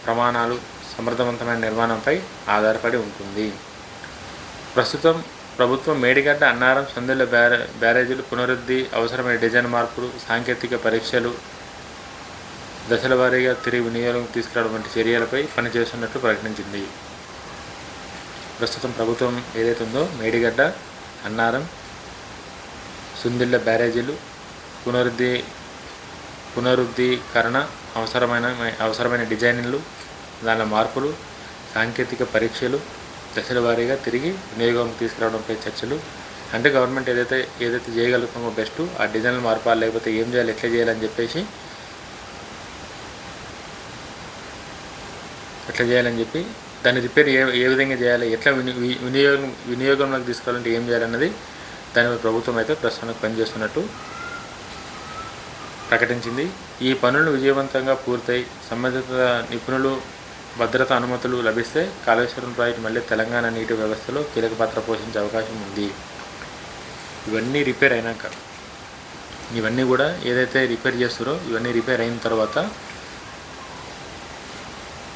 ప్రమాణాలు, సమర్థవంతమైన నిర్వహణపై ఆధారపడి ఉంటుంది. ప్రస్తుతం ప్రభుత్వం మేడిగడ్డ, అన్నారం, సందుల బ్యారేజీలు పునరుద్ధి, అవసరమైన డిజైన్ మార్పులు, సాంకేతిక పరీక్షలు, దశల వారీగా తిరిగి వినియోగం తీసుకురావడం వంటి చర్యలపై పనిచేస్తున్నట్లు ప్రకటించింది. ప్రస్తుతం ప్రభుత్వం ఏదైతే ఉందో మేడిగడ్డ, అన్నారం, సుందిళ్ల బ్యారేజీలు పునరుద్ధీకరణ, అవసరమైన డిజైన్లు, దాని మార్పులు, సాంకేతిక పరీక్షలు, దశల వారీగా తిరిగి వినియోగం తీసుకురావడంపై చర్చలు. అంటే గవర్నమెంట్ ఏదైతే చేయగలుగుతామో బెస్ట్, ఆ డిజైన్లు మార్పాలి, లేకపోతే ఏం చేయాలి, ఎట్లా చేయాలని చెప్పేసి దాన్ని రిపేర్ ఏ విధంగా చేయాలి, ఎట్లా వినియోగంలోకి తీసుకోవాలంటే ఏం చేయాలన్నది దానిపై ప్రభుత్వం అయితే ప్రస్తుతానికి పనిచేస్తున్నట్టు ప్రకటించింది. ఈ పనులను విజయవంతంగా పూర్తయి సంబంధిత నిపుణులు, భద్రతా అనుమతులు లభిస్తే కాళేశ్వరం ప్రాజెక్టు మళ్ళీ తెలంగాణ నీటి వ్యవస్థలో కీలక పాత్ర పోషించే అవకాశం ఉంది. ఇవన్నీ రిపేర్ అయినాక, ఇవన్నీ కూడా ఏదైతే రిపేర్ చేస్తారో ఇవన్నీ రిపేర్ అయిన తర్వాత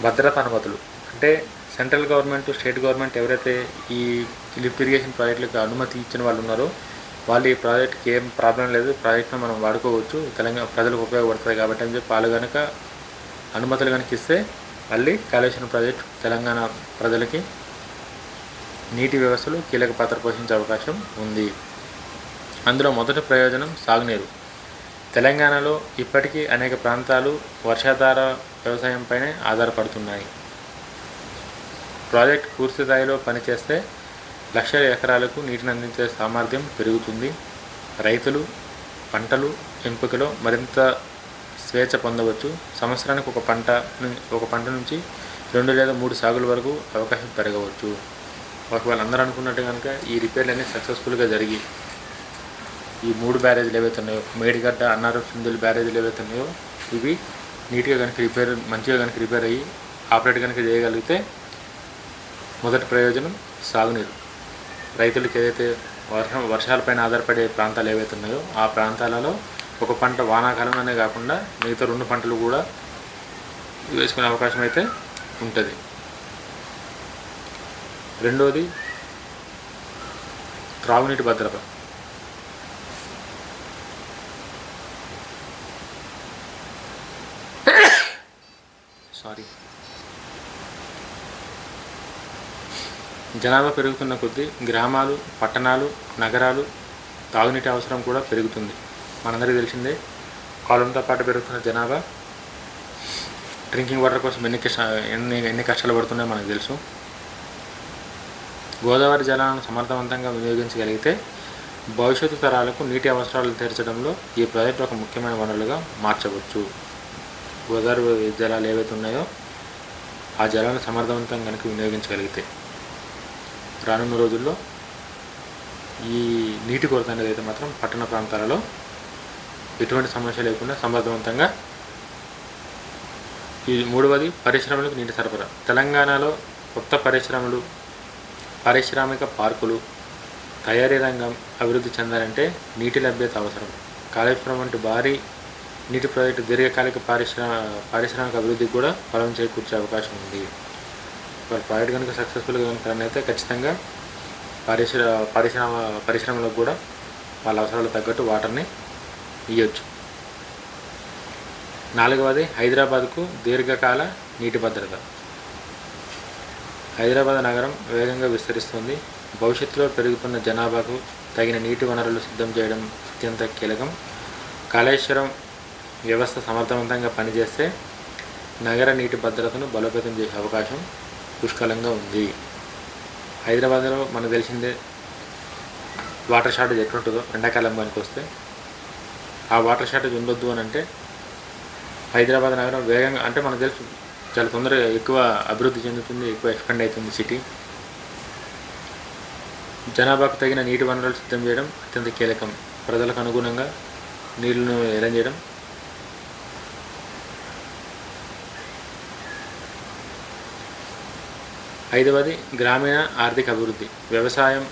భద్రతా అనుమతులు, అంటే సెంట్రల్ గవర్నమెంట్, స్టేట్ గవర్నమెంట్ ఎవరైతే ఈ లిఫ్ట్ ఇరిగేషన్ ప్రాజెక్టులకు అనుమతి ఇచ్చిన వాళ్ళు ఉన్నారో వాళ్ళు ఈ ప్రాజెక్ట్కి ఏం ప్రాబ్లం లేదు, ప్రాజెక్ట్ను మనం వాడుకోవచ్చు, తెలంగాణ ప్రజలకు ఉపయోగపడుతుంది కాబట్టి అని చెప్పి వాళ్ళు కనుక అనుమతులు కనుక ఇస్తే మళ్ళీ కాళేశ్వరం ప్రాజెక్టు తెలంగాణ ప్రజలకి నీటి వ్యవస్థలో కీలక పాత్ర పోషించే అవకాశం ఉంది. అందులో మొదటి ప్రయోజనం సాగునీరు. తెలంగాణలో ఇప్పటికీ అనేక ప్రాంతాలు వర్షాధార వ్యవసాయంపైనే ఆధారపడుతున్నాయి. ప్రాజెక్ట్ పూర్తి స్థాయిలో పనిచేస్తే లక్షల ఎకరాలకు నీటిని అందించే సామర్థ్యం పెరుగుతుంది. రైతులు పంటలు ఎంపికలో మరింత స్వేచ్ఛ పొందవచ్చు. సంవత్సరానికి ఒక పంట నుంచి 2 లేదా 3 సాగుల వరకు అవకాశం పెరగవచ్చు. ఒకవేళ అందరూ అనుకున్నట్టు కనుక ఈ రిపేర్లు అనేవి సక్సెస్ఫుల్గా జరిగి ఈ 3 బ్యారేజీలు ఏవైతే ఉన్నాయో, మేడిగడ్డ, అన్నారం, సుందిల్ బ్యారేజీలు ఏవైతే ఉన్నాయో ఇవి నీట్గా కనుక మంచిగా కనుక రిపేర్ అయ్యి ఆపరేట్ కనుక చేయగలిగితే మొదటి ప్రయోజనం సాగునీరు. రైతులకు ఏదైతే వర్షాలపైన ఆధారపడే ప్రాంతాలు ఏవైతే ఉన్నాయో ఆ ప్రాంతాలలో ఒక పంట వానాకాలంలోనే కాకుండా మిగతా 2 పంటలు కూడా వేసుకునే అవకాశం అయితే ఉంటుంది. రెండోది త్రాగునీటి భద్రత. జనాభా పెరుగుతున్న కొద్దీ గ్రామాలు, పట్టణాలు, నగరాలు తాగునీటి అవసరం కూడా పెరుగుతుంది. మనందరికీ తెలిసిందే, కాలంతో పాటు పెరుగుతున్న జనాభా డ్రింకింగ్ వాటర్ కోసం ఎన్ని కష్టాలు పడుతున్నాయో మనకు తెలుసు. గోదావరి జలాలను సమర్థవంతంగా వినియోగించగలిగితే భవిష్యత్తు తరాలకు నీటి అవసరాలు తీర్చడంలో ఈ ప్రాజెక్టు ఒక ముఖ్యమైన వనరులుగా మార్చవచ్చు. గోదావరి జలాలు ఏవైతే ఉన్నాయో ఆ జలాలను సమర్థవంతంగా కనుక వినియోగించగలిగితే రానున్న రోజుల్లో ఈ నీటి కొరత అనేది అయితే మాత్రం పట్టణ ప్రాంతాలలో ఎటువంటి సమస్య లేకుండా సమర్థవంతంగా. ఈ మూడవది పరిశ్రమలకు నీటి సరఫరా. తెలంగాణలో కొత్త పరిశ్రమలు, పారిశ్రామిక పార్కులు, తయారీ రంగం అభివృద్ధి చెందాలంటే నీటి లభ్యత అవసరం. కాళేశ్వరం వంటి భారీ నీటి ప్రాజెక్టు దీర్ఘకాలిక పారిశ్రామిక అభివృద్ధికి కూడా బలం చేకూర్చే అవకాశం ఉంది. వాళ్ళ ప్రాజెక్ట్ కనుక సక్సెస్ఫుల్గా కనుక రన్ అయితే ఖచ్చితంగా పరిశ్రమలకు కూడా వాళ్ళ అవసరాలకు తగ్గట్టు వాటర్ని ఇవ్వచ్చు. నాలుగవది హైదరాబాద్కు దీర్ఘకాల నీటి భద్రత. హైదరాబాద్ నగరం వేగంగా విస్తరిస్తుంది. భవిష్యత్తులో పెరుగుతున్న జనాభాకు తగిన నీటి వనరులు సిద్ధం చేయడం అత్యంత కీలకం. కాళేశ్వరం వ్యవస్థ సమర్థవంతంగా పనిచేస్తే నగర నీటి భద్రతను బలోపేతం చేసే అవకాశం పుష్కలంగా ఉంది. హైదరాబాద్లో మనకు తెలిసిందే వాటర్ షార్టేజ్ ఎట్లుంటుందో ఎండాకాలం పనికి వస్తే. ఆ వాటర్ షార్టేజ్ ఉండొద్దు అని అంటే హైదరాబాద్ నగరం వేగంగా, అంటే మనకు తెలుసు చాలా తొందరగా ఎక్కువ అభివృద్ధి చెందుతుంది, ఎక్కువ ఎక్స్పెండ్ అవుతుంది సిటీ. జనాభాకు తగిన నీటి వనరులు సిద్ధం చేయడం అత్యంత కీలకం. ప్రజలకు అనుగుణంగా నీళ్లను అరేంజ్ చేయడం. ఐదవది గ్రామీణ ఆర్థిక అభివృద్ధి. వ్యవసాయం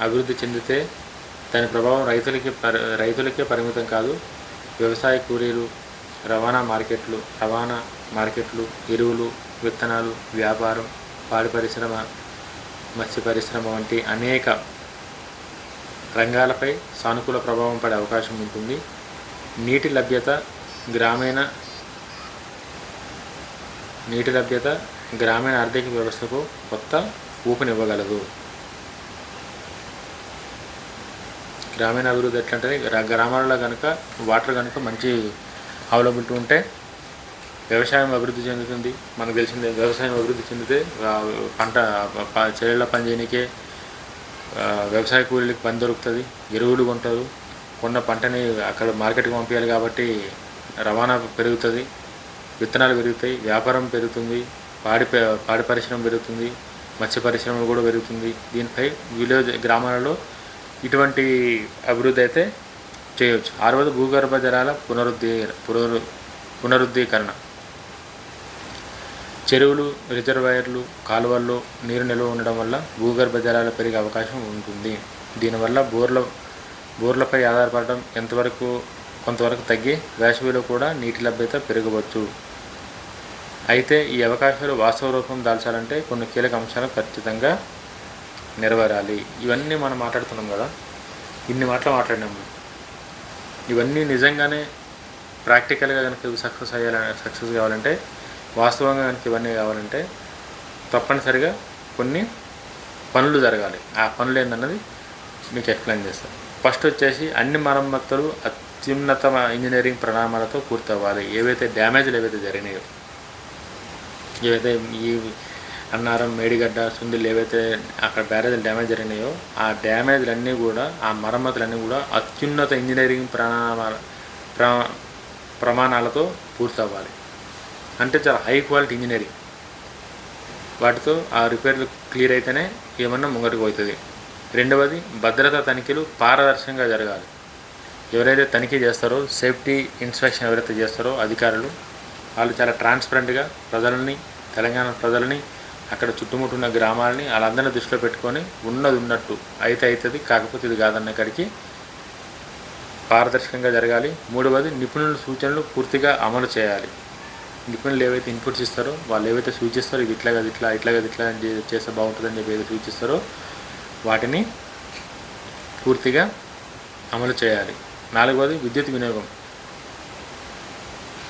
అభివృద్ధి చెందితే దాని ప్రభావం రైతులకే పరిమితం కాదు. వ్యవసాయ కూలీలు, రవాణా మార్కెట్లు, ఎరువులు, విత్తనాలు, వ్యాపారం, పాడి పరిశ్రమ, మత్స్య పరిశ్రమ వంటి అనేక రంగాలపై సానుకూల ప్రభావం పడే అవకాశం ఉంటుంది. నీటి లభ్యత గ్రామీణ ఆర్థిక వ్యవస్థకు కొత్త ఊపునివ్వగలదు. గ్రామీణ అభివృద్ధి ఎట్లంటే గ్రామాలలో కనుక వాటర్ కనుక మంచి అవైలబిలిటీ ఉంటే వ్యవసాయం అభివృద్ధి చెందుతుంది. మనకు తెలిసిందే, వ్యవసాయం అభివృద్ధి చెందితే చేనుల్లో పని చేయడానికే వ్యవసాయ కూలీలకు పని దొరుకుతుంది, ఎరువులు కొంటారు, కొన్న పంటని అక్కడ మార్కెట్కి పంపించాలి కాబట్టి రవాణా పెరుగుతుంది, విత్తనాలు పెరుగుతాయి, వ్యాపారం పెరుగుతుంది, పాడి పరిశ్రమ పెరుగుతుంది, మత్స్య పరిశ్రమ కూడా పెరుగుతుంది. దీనిపై గ్రామాలలో ఇటువంటి అభివృద్ధి అయితే చేయవచ్చు. ఆరవది భూగర్భ జలాల పునరుద్ధీకరణ. చెరువులు, రిజర్వాయర్లు, కాలువల్లో నీరు నిల్వ ఉండడం వల్ల భూగర్భ జలాలు పెరిగే అవకాశం ఉంటుంది. దీనివల్ల బోర్లపై ఆధారపడడం కొంతవరకు తగ్గి వేసవిలో కూడా నీటి లభ్యత పెరగవచ్చు. అయితే ఈ అవకాశాలు వాస్తవ రూపం దాల్చాలంటే కొన్ని కీలక అంశాలు ఖచ్చితంగా నెరవేరాలి. ఇవన్నీ మనం మాట్లాడుతున్నాం కదా, ఇన్ని మాటలు మాట్లాడినాము. ఇవన్నీ నిజంగానే ప్రాక్టికల్గా కనుక సక్సెస్ కావాలంటే, వాస్తవంగా కనుక ఇవన్నీ కావాలంటే తప్పనిసరిగా కొన్ని పనులు జరగాలి. ఆ పనులు ఏంటన్నది మీకు ఎక్స్ప్లెయిన్ చేస్తాను. ఫస్ట్ వచ్చేసి అన్ని మరమ్మతులు అత్యున్నత ఇంజనీరింగ్ ప్రణాళికలతో పూర్తవ్వాలి. ఏవైతే డ్యామేజ్లు ఏవైతే జరిగినాయో, ఏవైతే ఈ అన్నారం, మేడిగడ్డ, సుందిల్ ఏవైతే అక్కడ బ్యారేజ్లు డ్యామేజ్ జరిగినాయో ఆ డ్యామేజ్లన్నీ కూడా, ఆ మరమ్మతులన్నీ కూడా అత్యున్నత ఇంజనీరింగ్ ప్రమాణాలతో పూర్తవ్వాలి. అంటే చాలా హై క్వాలిటీ ఇంజనీరింగ్. వాటితో ఆ రిపేర్లు క్లియర్ అయితేనే ఏమన్నా ముంగటికి పోతుంది. రెండవది భద్రతా తనిఖీలు పారదర్శకంగా జరగాలి. ఎవరైతే తనిఖీ చేస్తారో, సేఫ్టీ ఇన్స్పెక్షన్ ఎవరైతే చేస్తారో అధికారులు, వాళ్ళు చాలా ట్రాన్స్పరెంట్గా తెలంగాణ ప్రజలని అక్కడ చుట్టుముట్టున్న గ్రామాలని వాళ్ళందరినీ దృష్టిలో పెట్టుకొని ఉన్నది ఉన్నట్టు అయితే అవుతుంది, కాకపోతే ఇది కాదన్న కాడికి పారదర్శకంగా జరగాలి. మూడవది, నిపుణుల సూచనలు పూర్తిగా అమలు చేయాలి. నిపుణులు ఏవైతే ఇన్పుట్స్ ఇస్తారో, వాళ్ళు ఏవైతే సూచిస్తారో ఇది ఇట్లా కాదు ఇట్లా ఇట్లా కాదు ఇట్లా చేస్తే బాగుంటుందని చెప్పి ఏదైతే సూచిస్తారో వాటిని పూర్తిగా అమలు చేయాలి. నాలుగవది,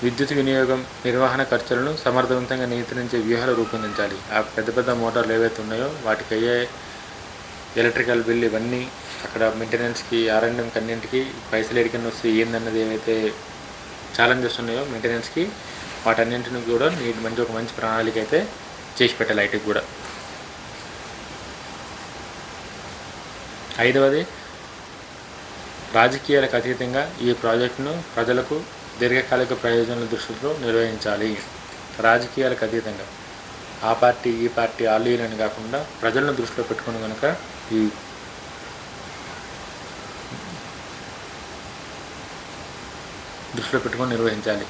విద్యుత్ వినియోగం నిర్వహణ ఖర్చులను సమర్థవంతంగా నియంత్రించే వ్యూహాలు రూపొందించాలి. ఆ పెద్ద పెద్ద మోటార్లు ఏవైతే ఉన్నాయో వాటికి అయ్యే ఎలక్ట్రికల్ బిల్ ఇవన్నీ అక్కడ మెయింటెనెన్స్కి ఆర్ఎండ్ఎం అన్నింటికి పైసలు ఎడికన్నా వస్తే ఏందన్నది ఏవైతే ఛాలెంజెస్ ఉన్నాయో మెయింటెనెన్స్కి వాటన్నింటిని కూడా ఒక మంచి ప్రణాళిక అయితే చేసి పెట్టాలి ఐటీకి కూడా. ఐదవది, రాజకీయాలకు అతీతంగా ఈ ప్రాజెక్టును ప్రజలకు దీర్ఘకాలిక ప్రయోజనాల దృష్టిలో నిర్వహించాలి. రాజకీయాలకు అతీతంగా ఆ పార్టీ ఈ పార్టీ వాళ్ళు వీళ్ళని కాకుండా ప్రజలను దృష్టిలో పెట్టుకుని కనుక ఈ దృష్టిలో పెట్టుకొని నిర్వహించాలి.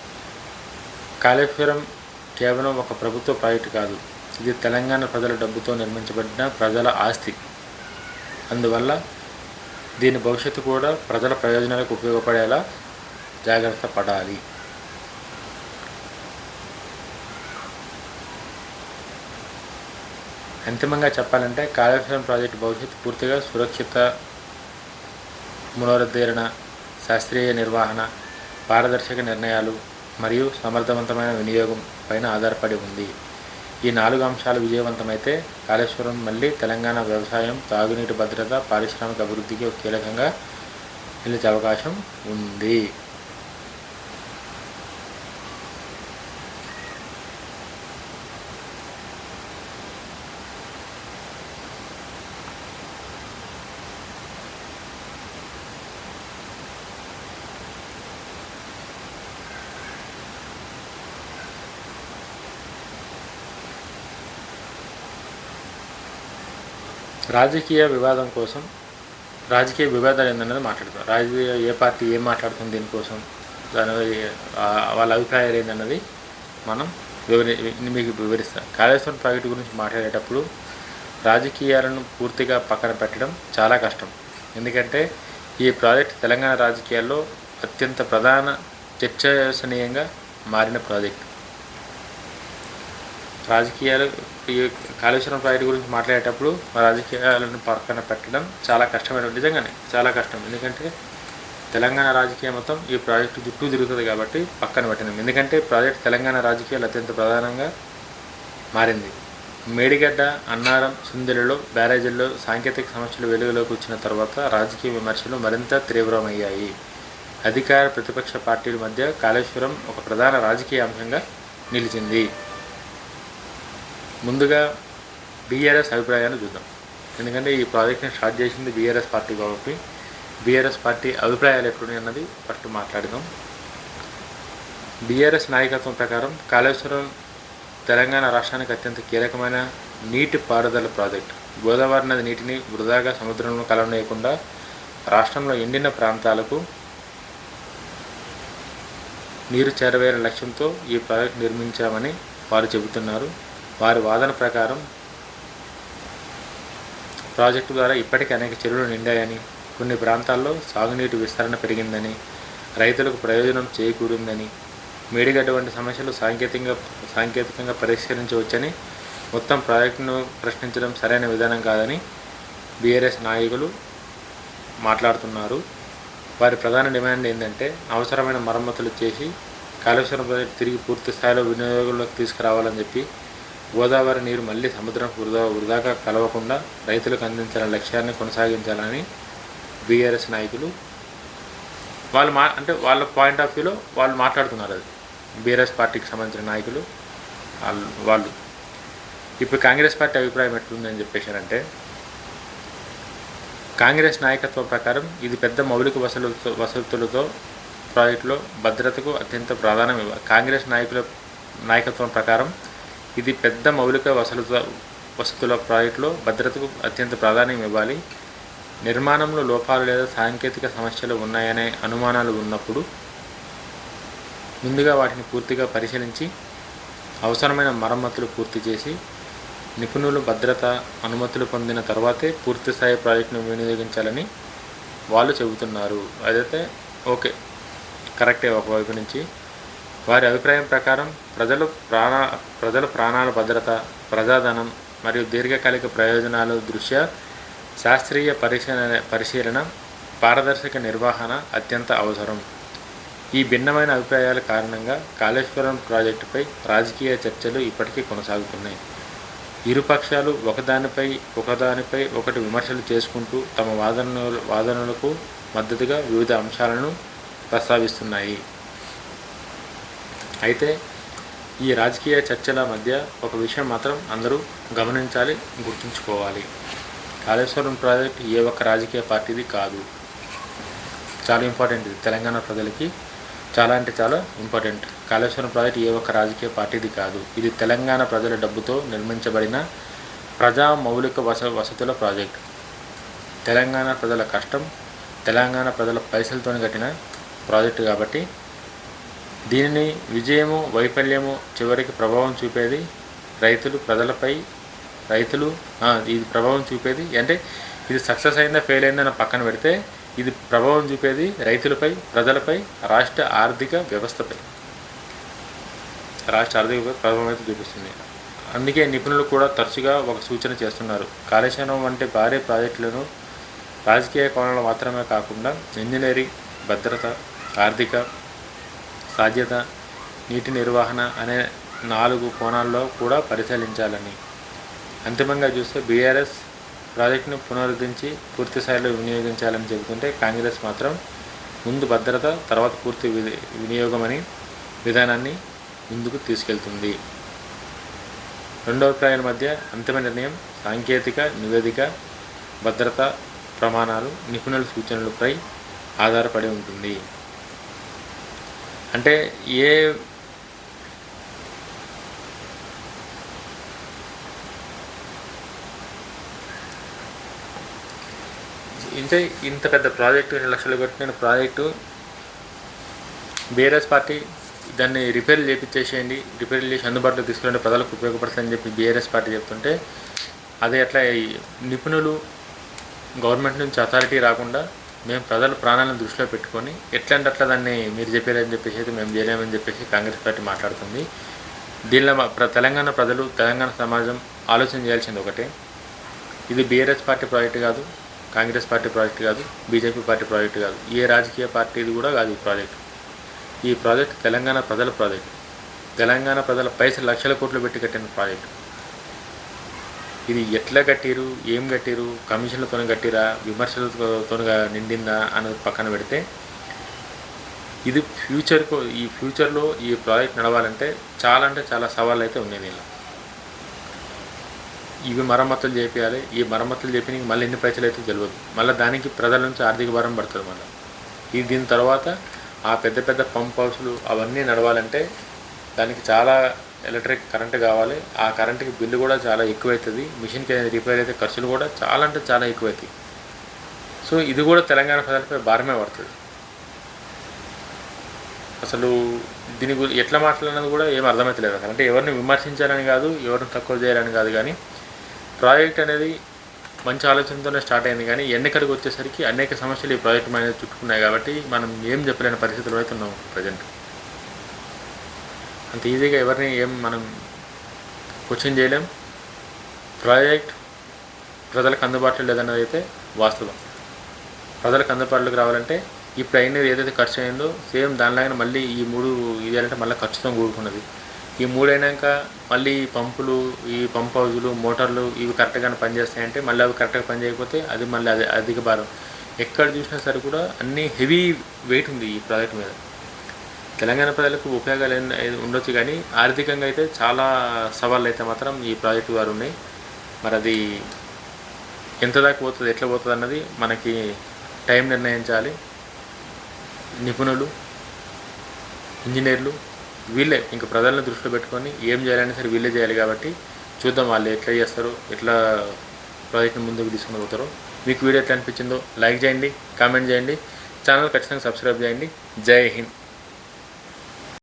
కాళేశ్వరం కేవలం ఒక ప్రభుత్వ ప్రాజెక్టు కాదు, ఇది తెలంగాణ ప్రజల డబ్బుతో నిర్మించబడిన ప్రజల ఆస్తి. అందువల్ల దీని భవిష్యత్తు కూడా ప్రజల ప్రయోజనాలకు ఉపయోగపడేలా జాగ్రత్త పడాలి. అంతిమంగా చెప్పాలంటే కాళేశ్వరం ప్రాజెక్టు భవిష్యత్తు పూర్తిగా సురక్షిత పునరుద్ధరణ, శాస్త్రీయ నిర్వహణ, పారదర్శక నిర్ణయాలు మరియు సమర్థవంతమైన వినియోగం పైన ఆధారపడి ఉంది. ఈ 4 అంశాలు విజయవంతమైతే కాళేశ్వరం మళ్ళీ తెలంగాణ వ్యవసాయం, తాగునీటి భద్రత, పారిశ్రామిక అభివృద్ధికి కీలకంగా నిలిచే అవకాశం ఉంది. రాజకీయ వివాదాలు ఏందన్నది మాట్లాడతాం. రాజకీయ ఏ పార్టీ ఏం మాట్లాడుతుంది దీనికోసం, దాని వాళ్ళ అభిప్రాయాలు ఏందన్నది మనం మీకు వివరిస్తాం. కాళేశ్వరం ప్రాజెక్టు గురించి మాట్లాడేటప్పుడు రాజకీయాలను పూర్తిగా పక్కన పెట్టడం చాలా కష్టం. ఎందుకంటే ఈ ప్రాజెక్ట్ తెలంగాణ రాజకీయాల్లో అత్యంత ప్రధాన చర్చనీయంగా మారిన ప్రాజెక్టు. రాజకీయాలు ఈ కాళేశ్వరం ప్రాజెక్టు గురించి మాట్లాడేటప్పుడు రాజకీయాలను పక్కన పెట్టడం చాలా కష్టమైన, నిజంగానే చాలా కష్టం. ఎందుకంటే తెలంగాణ రాజకీయం మొత్తం ఈ ప్రాజెక్టు చుట్టూ తిరుగుతుంది కాబట్టి పక్కన పెట్టినాం. ఎందుకంటే ప్రాజెక్టు తెలంగాణ రాజకీయాలు అత్యంత ప్రధానంగా మారింది. మేడిగడ్డ, అన్నారం, సుందెలలో బ్యారేజీల్లో సాంకేతిక సమస్యలు వెలుగులోకి వచ్చిన తర్వాత రాజకీయ విమర్శలు మరింత తీవ్రమయ్యాయి. అధికార ప్రతిపక్ష పార్టీల మధ్య కాళేశ్వరం ఒక ప్రధాన రాజకీయ అంశంగా నిలిచింది. ముందుగా బీఆర్ఎస్ అభిప్రాయాన్ని చూద్దాం. ఎందుకంటే ఈ ప్రాజెక్ట్ని స్టార్ట్ చేసింది బీఆర్ఎస్ పార్టీ కాబట్టి బీఆర్ఎస్ పార్టీ అభిప్రాయాలు ఎట్లున్నాయి అన్నది ఫస్ట్ మాట్లాడదాం. బీఆర్ఎస్ నాయకత్వం ప్రకారం కాళేశ్వరం తెలంగాణ రాష్ట్రానికి అత్యంత కీలకమైన నీటి పారుదల ప్రాజెక్ట్. గోదావరి నది నీటిని వృధాగా సముద్రంలో కలవనీయకుండా రాష్ట్రంలో ఎండిన ప్రాంతాలకు నీరు చేరవేరే లక్ష్యంతో ఈ ప్రాజెక్ట్ నిర్మించామని వారు చెబుతున్నారు. వారి వాదన ప్రకారం ప్రాజెక్టు ద్వారా ఇప్పటికీ అనేక చెరువులు నిండాయని, కొన్ని ప్రాంతాల్లో సాగునీటి విస్తరణ పెరిగిందని, రైతులకు ప్రయోజనం చేకూరిందని, మేడిగడ్డ వంటి సమస్యలు సాంకేతికంగా పరిష్కరించవచ్చని, మొత్తం ప్రాజెక్టును ప్రశ్నించడం సరైన విధానం కాదని బీఆర్ఎస్ నాయకులు మాట్లాడుతున్నారు. వారి ప్రధాన డిమాండ్ ఏంటంటే అవసరమైన మరమ్మతులు చేసి కాళేశ్వరం ప్రాజెక్టు తిరిగి పూర్తి స్థాయిలో వినియోగంలోకి తీసుకురావాలని చెప్పి గోదావరి నీరు మళ్ళీ సముద్రం వృధాగా కలవకుండా రైతులకు అందించాలనే లక్ష్యాన్ని కొనసాగించాలని బీఆర్ఎస్ నాయకులు వాళ్ళ పాయింట్ ఆఫ్ వ్యూలో వాళ్ళు మాట్లాడుతున్నారు. అది బీఆర్ఎస్ పార్టీకి సంబంధించిన నాయకులు వాళ్ళు. ఇప్పుడు కాంగ్రెస్ పార్టీ అభిప్రాయం ఎట్లుందని చెప్పేశారంటే, కాంగ్రెస్ నాయకత్వం ప్రకారం ఇది పెద్ద మౌలిక వసతులతో ప్రాజెక్టులో భద్రతకు అత్యంత ప్రాధాన్యం ఇవ్వాలి. కాంగ్రెస్ నాయకత్వం ప్రకారం ఇది పెద్ద మౌలిక వసతుల ప్రాజెక్టులో భద్రతకు అత్యంత ప్రాధాన్యం ఇవ్వాలి. నిర్మాణంలో లోపాలు లేదా సాంకేతిక సమస్యలు ఉన్నాయనే అనుమానాలు ఉన్నప్పుడు ముందుగా వాటిని పూర్తిగా పరిశీలించి అవసరమైన మరమ్మతులు పూర్తి చేసి నిపుణులు భద్రత అనుమతులు పొందిన తర్వాతే పూర్తిస్థాయి ప్రాజెక్టును వినియోగించాలని వాళ్ళు చెబుతున్నారు. అదైతే ఓకే, కరెక్టే ఒకవైపు నుంచి. వారి అభిప్రాయం ప్రకారం ప్రజల ప్రాణాల భద్రత, ప్రజాధనం మరియు దీర్ఘకాలిక ప్రయోజనాల దృష్ట్యా శాస్త్రీయ పరిశీలన, పారదర్శక నిర్వహణ అత్యంత అవసరం. ఈ భిన్నమైన అభిప్రాయాల కారణంగా కాళేశ్వరం ప్రాజెక్టుపై రాజకీయ చర్చలు ఇప్పటికీ కొనసాగుతున్నాయి. ఇరుపక్షాలు ఒకదానిపై ఒకటి విమర్శలు చేసుకుంటూ తమ వాదనలకు మద్దతుగా వివిధ అంశాలను ప్రస్తావిస్తున్నాయి. అయితే ఈ రాజకీయ చర్చల మధ్య ఒక విషయం మాత్రం అందరూ గమనించాలి, గుర్తుంచుకోవాలి. కాళేశ్వరం ప్రాజెక్టు ఏ ఒక్క రాజకీయ పార్టీది కాదు. చాలా ఇంపార్టెంట్ ఇది, తెలంగాణ ప్రజలకి చాలా అంటే చాలా ఇంపార్టెంట్. కాళేశ్వరం ప్రాజెక్టు ఏ ఒక్క రాజకీయ పార్టీది కాదు. ఇది తెలంగాణ ప్రజల డబ్బుతో నిర్మించబడిన ప్రజా మౌలిక వసతుల ప్రాజెక్టు. తెలంగాణ ప్రజల కష్టం, తెలంగాణ ప్రజల పైసలతో కట్టిన ప్రాజెక్టు కాబట్టి దీనిని విజయము వైఫల్యము చివరికి ప్రభావం చూపేది ఇది ప్రభావం చూపేది అంటే ఇది సక్సెస్ అయిందా ఫెయిల్ అయిందని పక్కన పెడితే ఇది ప్రభావం చూపేది రైతులపై, ప్రజలపై, రాష్ట్ర ఆర్థిక వ్యవస్థపై ప్రభావం అయితే చూపిస్తుంది. అందుకే నిపుణులు కూడా తరచుగా ఒక సూచన చేస్తున్నారు. కాళేశ్వరం వంటి భారీ ప్రాజెక్టులను రాజకీయ కోణంలో మాత్రమే కాకుండా ఇంజనీరింగ్, భద్రత, ఆర్థిక సాధ్యత, నీటి నిర్వహణ అనే 4 కోణాల్లో కూడా పరిశీలించాలని. అంతిమంగా చూస్తే బీఆర్ఎస్ ప్రాజెక్టును పునరుద్ధరించి పూర్తి స్థాయిలో వినియోగించాలని చెబుతుంటే కాంగ్రెస్ మాత్రం ముందు భద్రత, తర్వాత పూర్తి వినియోగం అనే విధానాన్ని ముందుకు తీసుకెళ్తుంది. రెండో అభిప్రాయాల మధ్య అంతిమ నిర్ణయం సాంకేతిక నివేదిక, భద్రతా ప్రమాణాలు, నిపుణుల సూచనలపై ఆధారపడి ఉంటుంది. అంటే ఇంత పెద్ద ప్రాజెక్టు, 2 లక్షలు కట్టిన ప్రాజెక్టు బీఆర్ఎస్ పార్టీ దాన్ని రిపేర్ చేసి అందుబాటులో తీసుకురండి, ప్రజలకు ఉపయోగపడుతుందని చెప్పి బీఆర్ఎస్ పార్టీ చెప్తుంటే అదే అట్లా నిపుణులు గవర్నమెంట్ నుంచి అథారిటీ రాకుండా మేము ప్రజల ప్రాణాలను దృష్టిలో పెట్టుకొని ఎట్లంటే అట్లా దాన్ని మీరు చెప్పారని చెప్పేసి అయితే మేము చేయలేమని చెప్పేసి కాంగ్రెస్ పార్టీ మాట్లాడుతుంది. దీనిలో తెలంగాణ ప్రజలు, తెలంగాణ సమాజం ఆలోచన చేయాల్సింది ఒకటే, ఇది బీఆర్ఎస్ పార్టీ ప్రాజెక్టు కాదు, కాంగ్రెస్ పార్టీ ప్రాజెక్టు కాదు, బీజేపీ పార్టీ ప్రాజెక్టు కాదు, ఏ రాజకీయ పార్టీది కూడా కాదు ఈ ప్రాజెక్టు తెలంగాణ ప్రజల ప్రాజెక్టు. తెలంగాణ ప్రజల పైసలు లక్షల కోట్లు పెట్టి కట్టిన ప్రాజెక్టు. ఇది ఎట్లా కట్టిరు, ఏం కట్టిరు, కమిషన్లతో కట్టిరా, విమర్శలతో నిండిందా అన్నది పక్కన పెడితే ఇది ఫ్యూచర్లో ఈ ప్రాజెక్ట్ నడవాలంటే చాలా అంటే చాలా సవాళ్ళు అయితే ఉన్నాయి. దీనిలో ఇవి మరమ్మతులు చేయాలి. ఈ మరమ్మతులు చెప్పి మళ్ళీ ఎన్ని పైసలు అయితే తెలియదు. మళ్ళీ దానికి ప్రజల నుంచి ఆర్థిక భారం పడుతుంది. మళ్ళీ దీని తర్వాత ఆ పెద్ద పంప్ హౌస్లు అవన్నీ నడవాలంటే దానికి చాలా ఎలక్ట్రిక్ కరెంటు కావాలి. ఆ కరెంటుకి బిల్లు కూడా చాలా ఎక్కువవుతుంది. మిషన్కి రిపేర్ అయితే ఖర్చులు కూడా చాలా అంటే చాలా ఎక్కువవుతాయి. సో ఇది కూడా తెలంగాణ ప్రజలపై భారమే పడుతుంది. అసలు దీని గురించి ఎట్లా మాట్లాడినది కూడా ఏం అర్థమవుతలేదు. అంటే ఎవరిని విమర్శించాలని కాదు, ఎవరిని తక్కువ చేయాలని కాదు, కానీ ప్రాజెక్ట్ అనేది మంచి ఆలోచనతోనే స్టార్ట్ అయింది. కానీ ఎన్నికలకు వచ్చేసరికి అనేక సమస్యలు ఈ ప్రాజెక్ట్ మీద చుట్టుకున్నాయి. కాబట్టి మనం ఏం చెప్పలేని పరిస్థితులు అయితే ఉన్నాం ప్రజెంట్. అంత ఈజీగా ఎవరిని మనం క్వశ్చన్ చేయలేం. ప్రాజెక్ట్ ప్రజలకు అందుబాటులో లేదన్నది అయితే వాస్తవం. ప్రజలకు అందుబాటులోకి రావాలంటే ఇప్పుడు అయినది ఏదైతే ఖర్చు అయిందో సేమ్ దానిలాగానే మళ్ళీ ఈ 3 ఇదేంటే మళ్ళీ ఖర్చుతో కూడుకున్నది. ఈ 3 అయినాక మళ్ళీ పంపులు, ఈ పంప్ హౌజులు, మోటార్లు ఇవి కరెక్ట్గానే పనిచేస్తాయంటే మళ్ళీ అవి కరెక్ట్గా పనిచేయకపోతే అది మళ్ళీ అధిక భారం. ఎక్కడ చూసినా సరే కూడా అన్నీ హెవీ వెయిట్ ఉంది ఈ ప్రాజెక్ట్ మీద. తెలంగాణ ప్రజలకు ఉపయోగాలు ఉండొచ్చు, కానీ ఆర్థికంగా అయితే చాలా సవాళ్ళు అయితే మాత్రం ఈ ప్రాజెక్టు వారు ఉన్నాయి. మరి అది ఎంత దాకా పోతుంది, ఎట్లా పోతుంది అన్నది మనకి టైం నిర్ణయించాలి. నిపుణులు, ఇంజనీర్లు వీళ్ళే ఇంకా ప్రజలను దృష్టిలో పెట్టుకొని ఏం చేయాలన్నా సరే వీళ్ళే చేయాలి. కాబట్టి చూద్దాం వాళ్ళు ఎట్లా చేస్తారో, ఎట్లా ప్రాజెక్ట్ని ముందుకు తీసుకుని పోతారో. మీకు వీడియో ఎట్లా అనిపించిందో లైక్ చేయండి, కామెంట్ చేయండి, ఛానల్ ఖచ్చితంగా సబ్స్క్రైబ్ చేయండి. జై హింద్.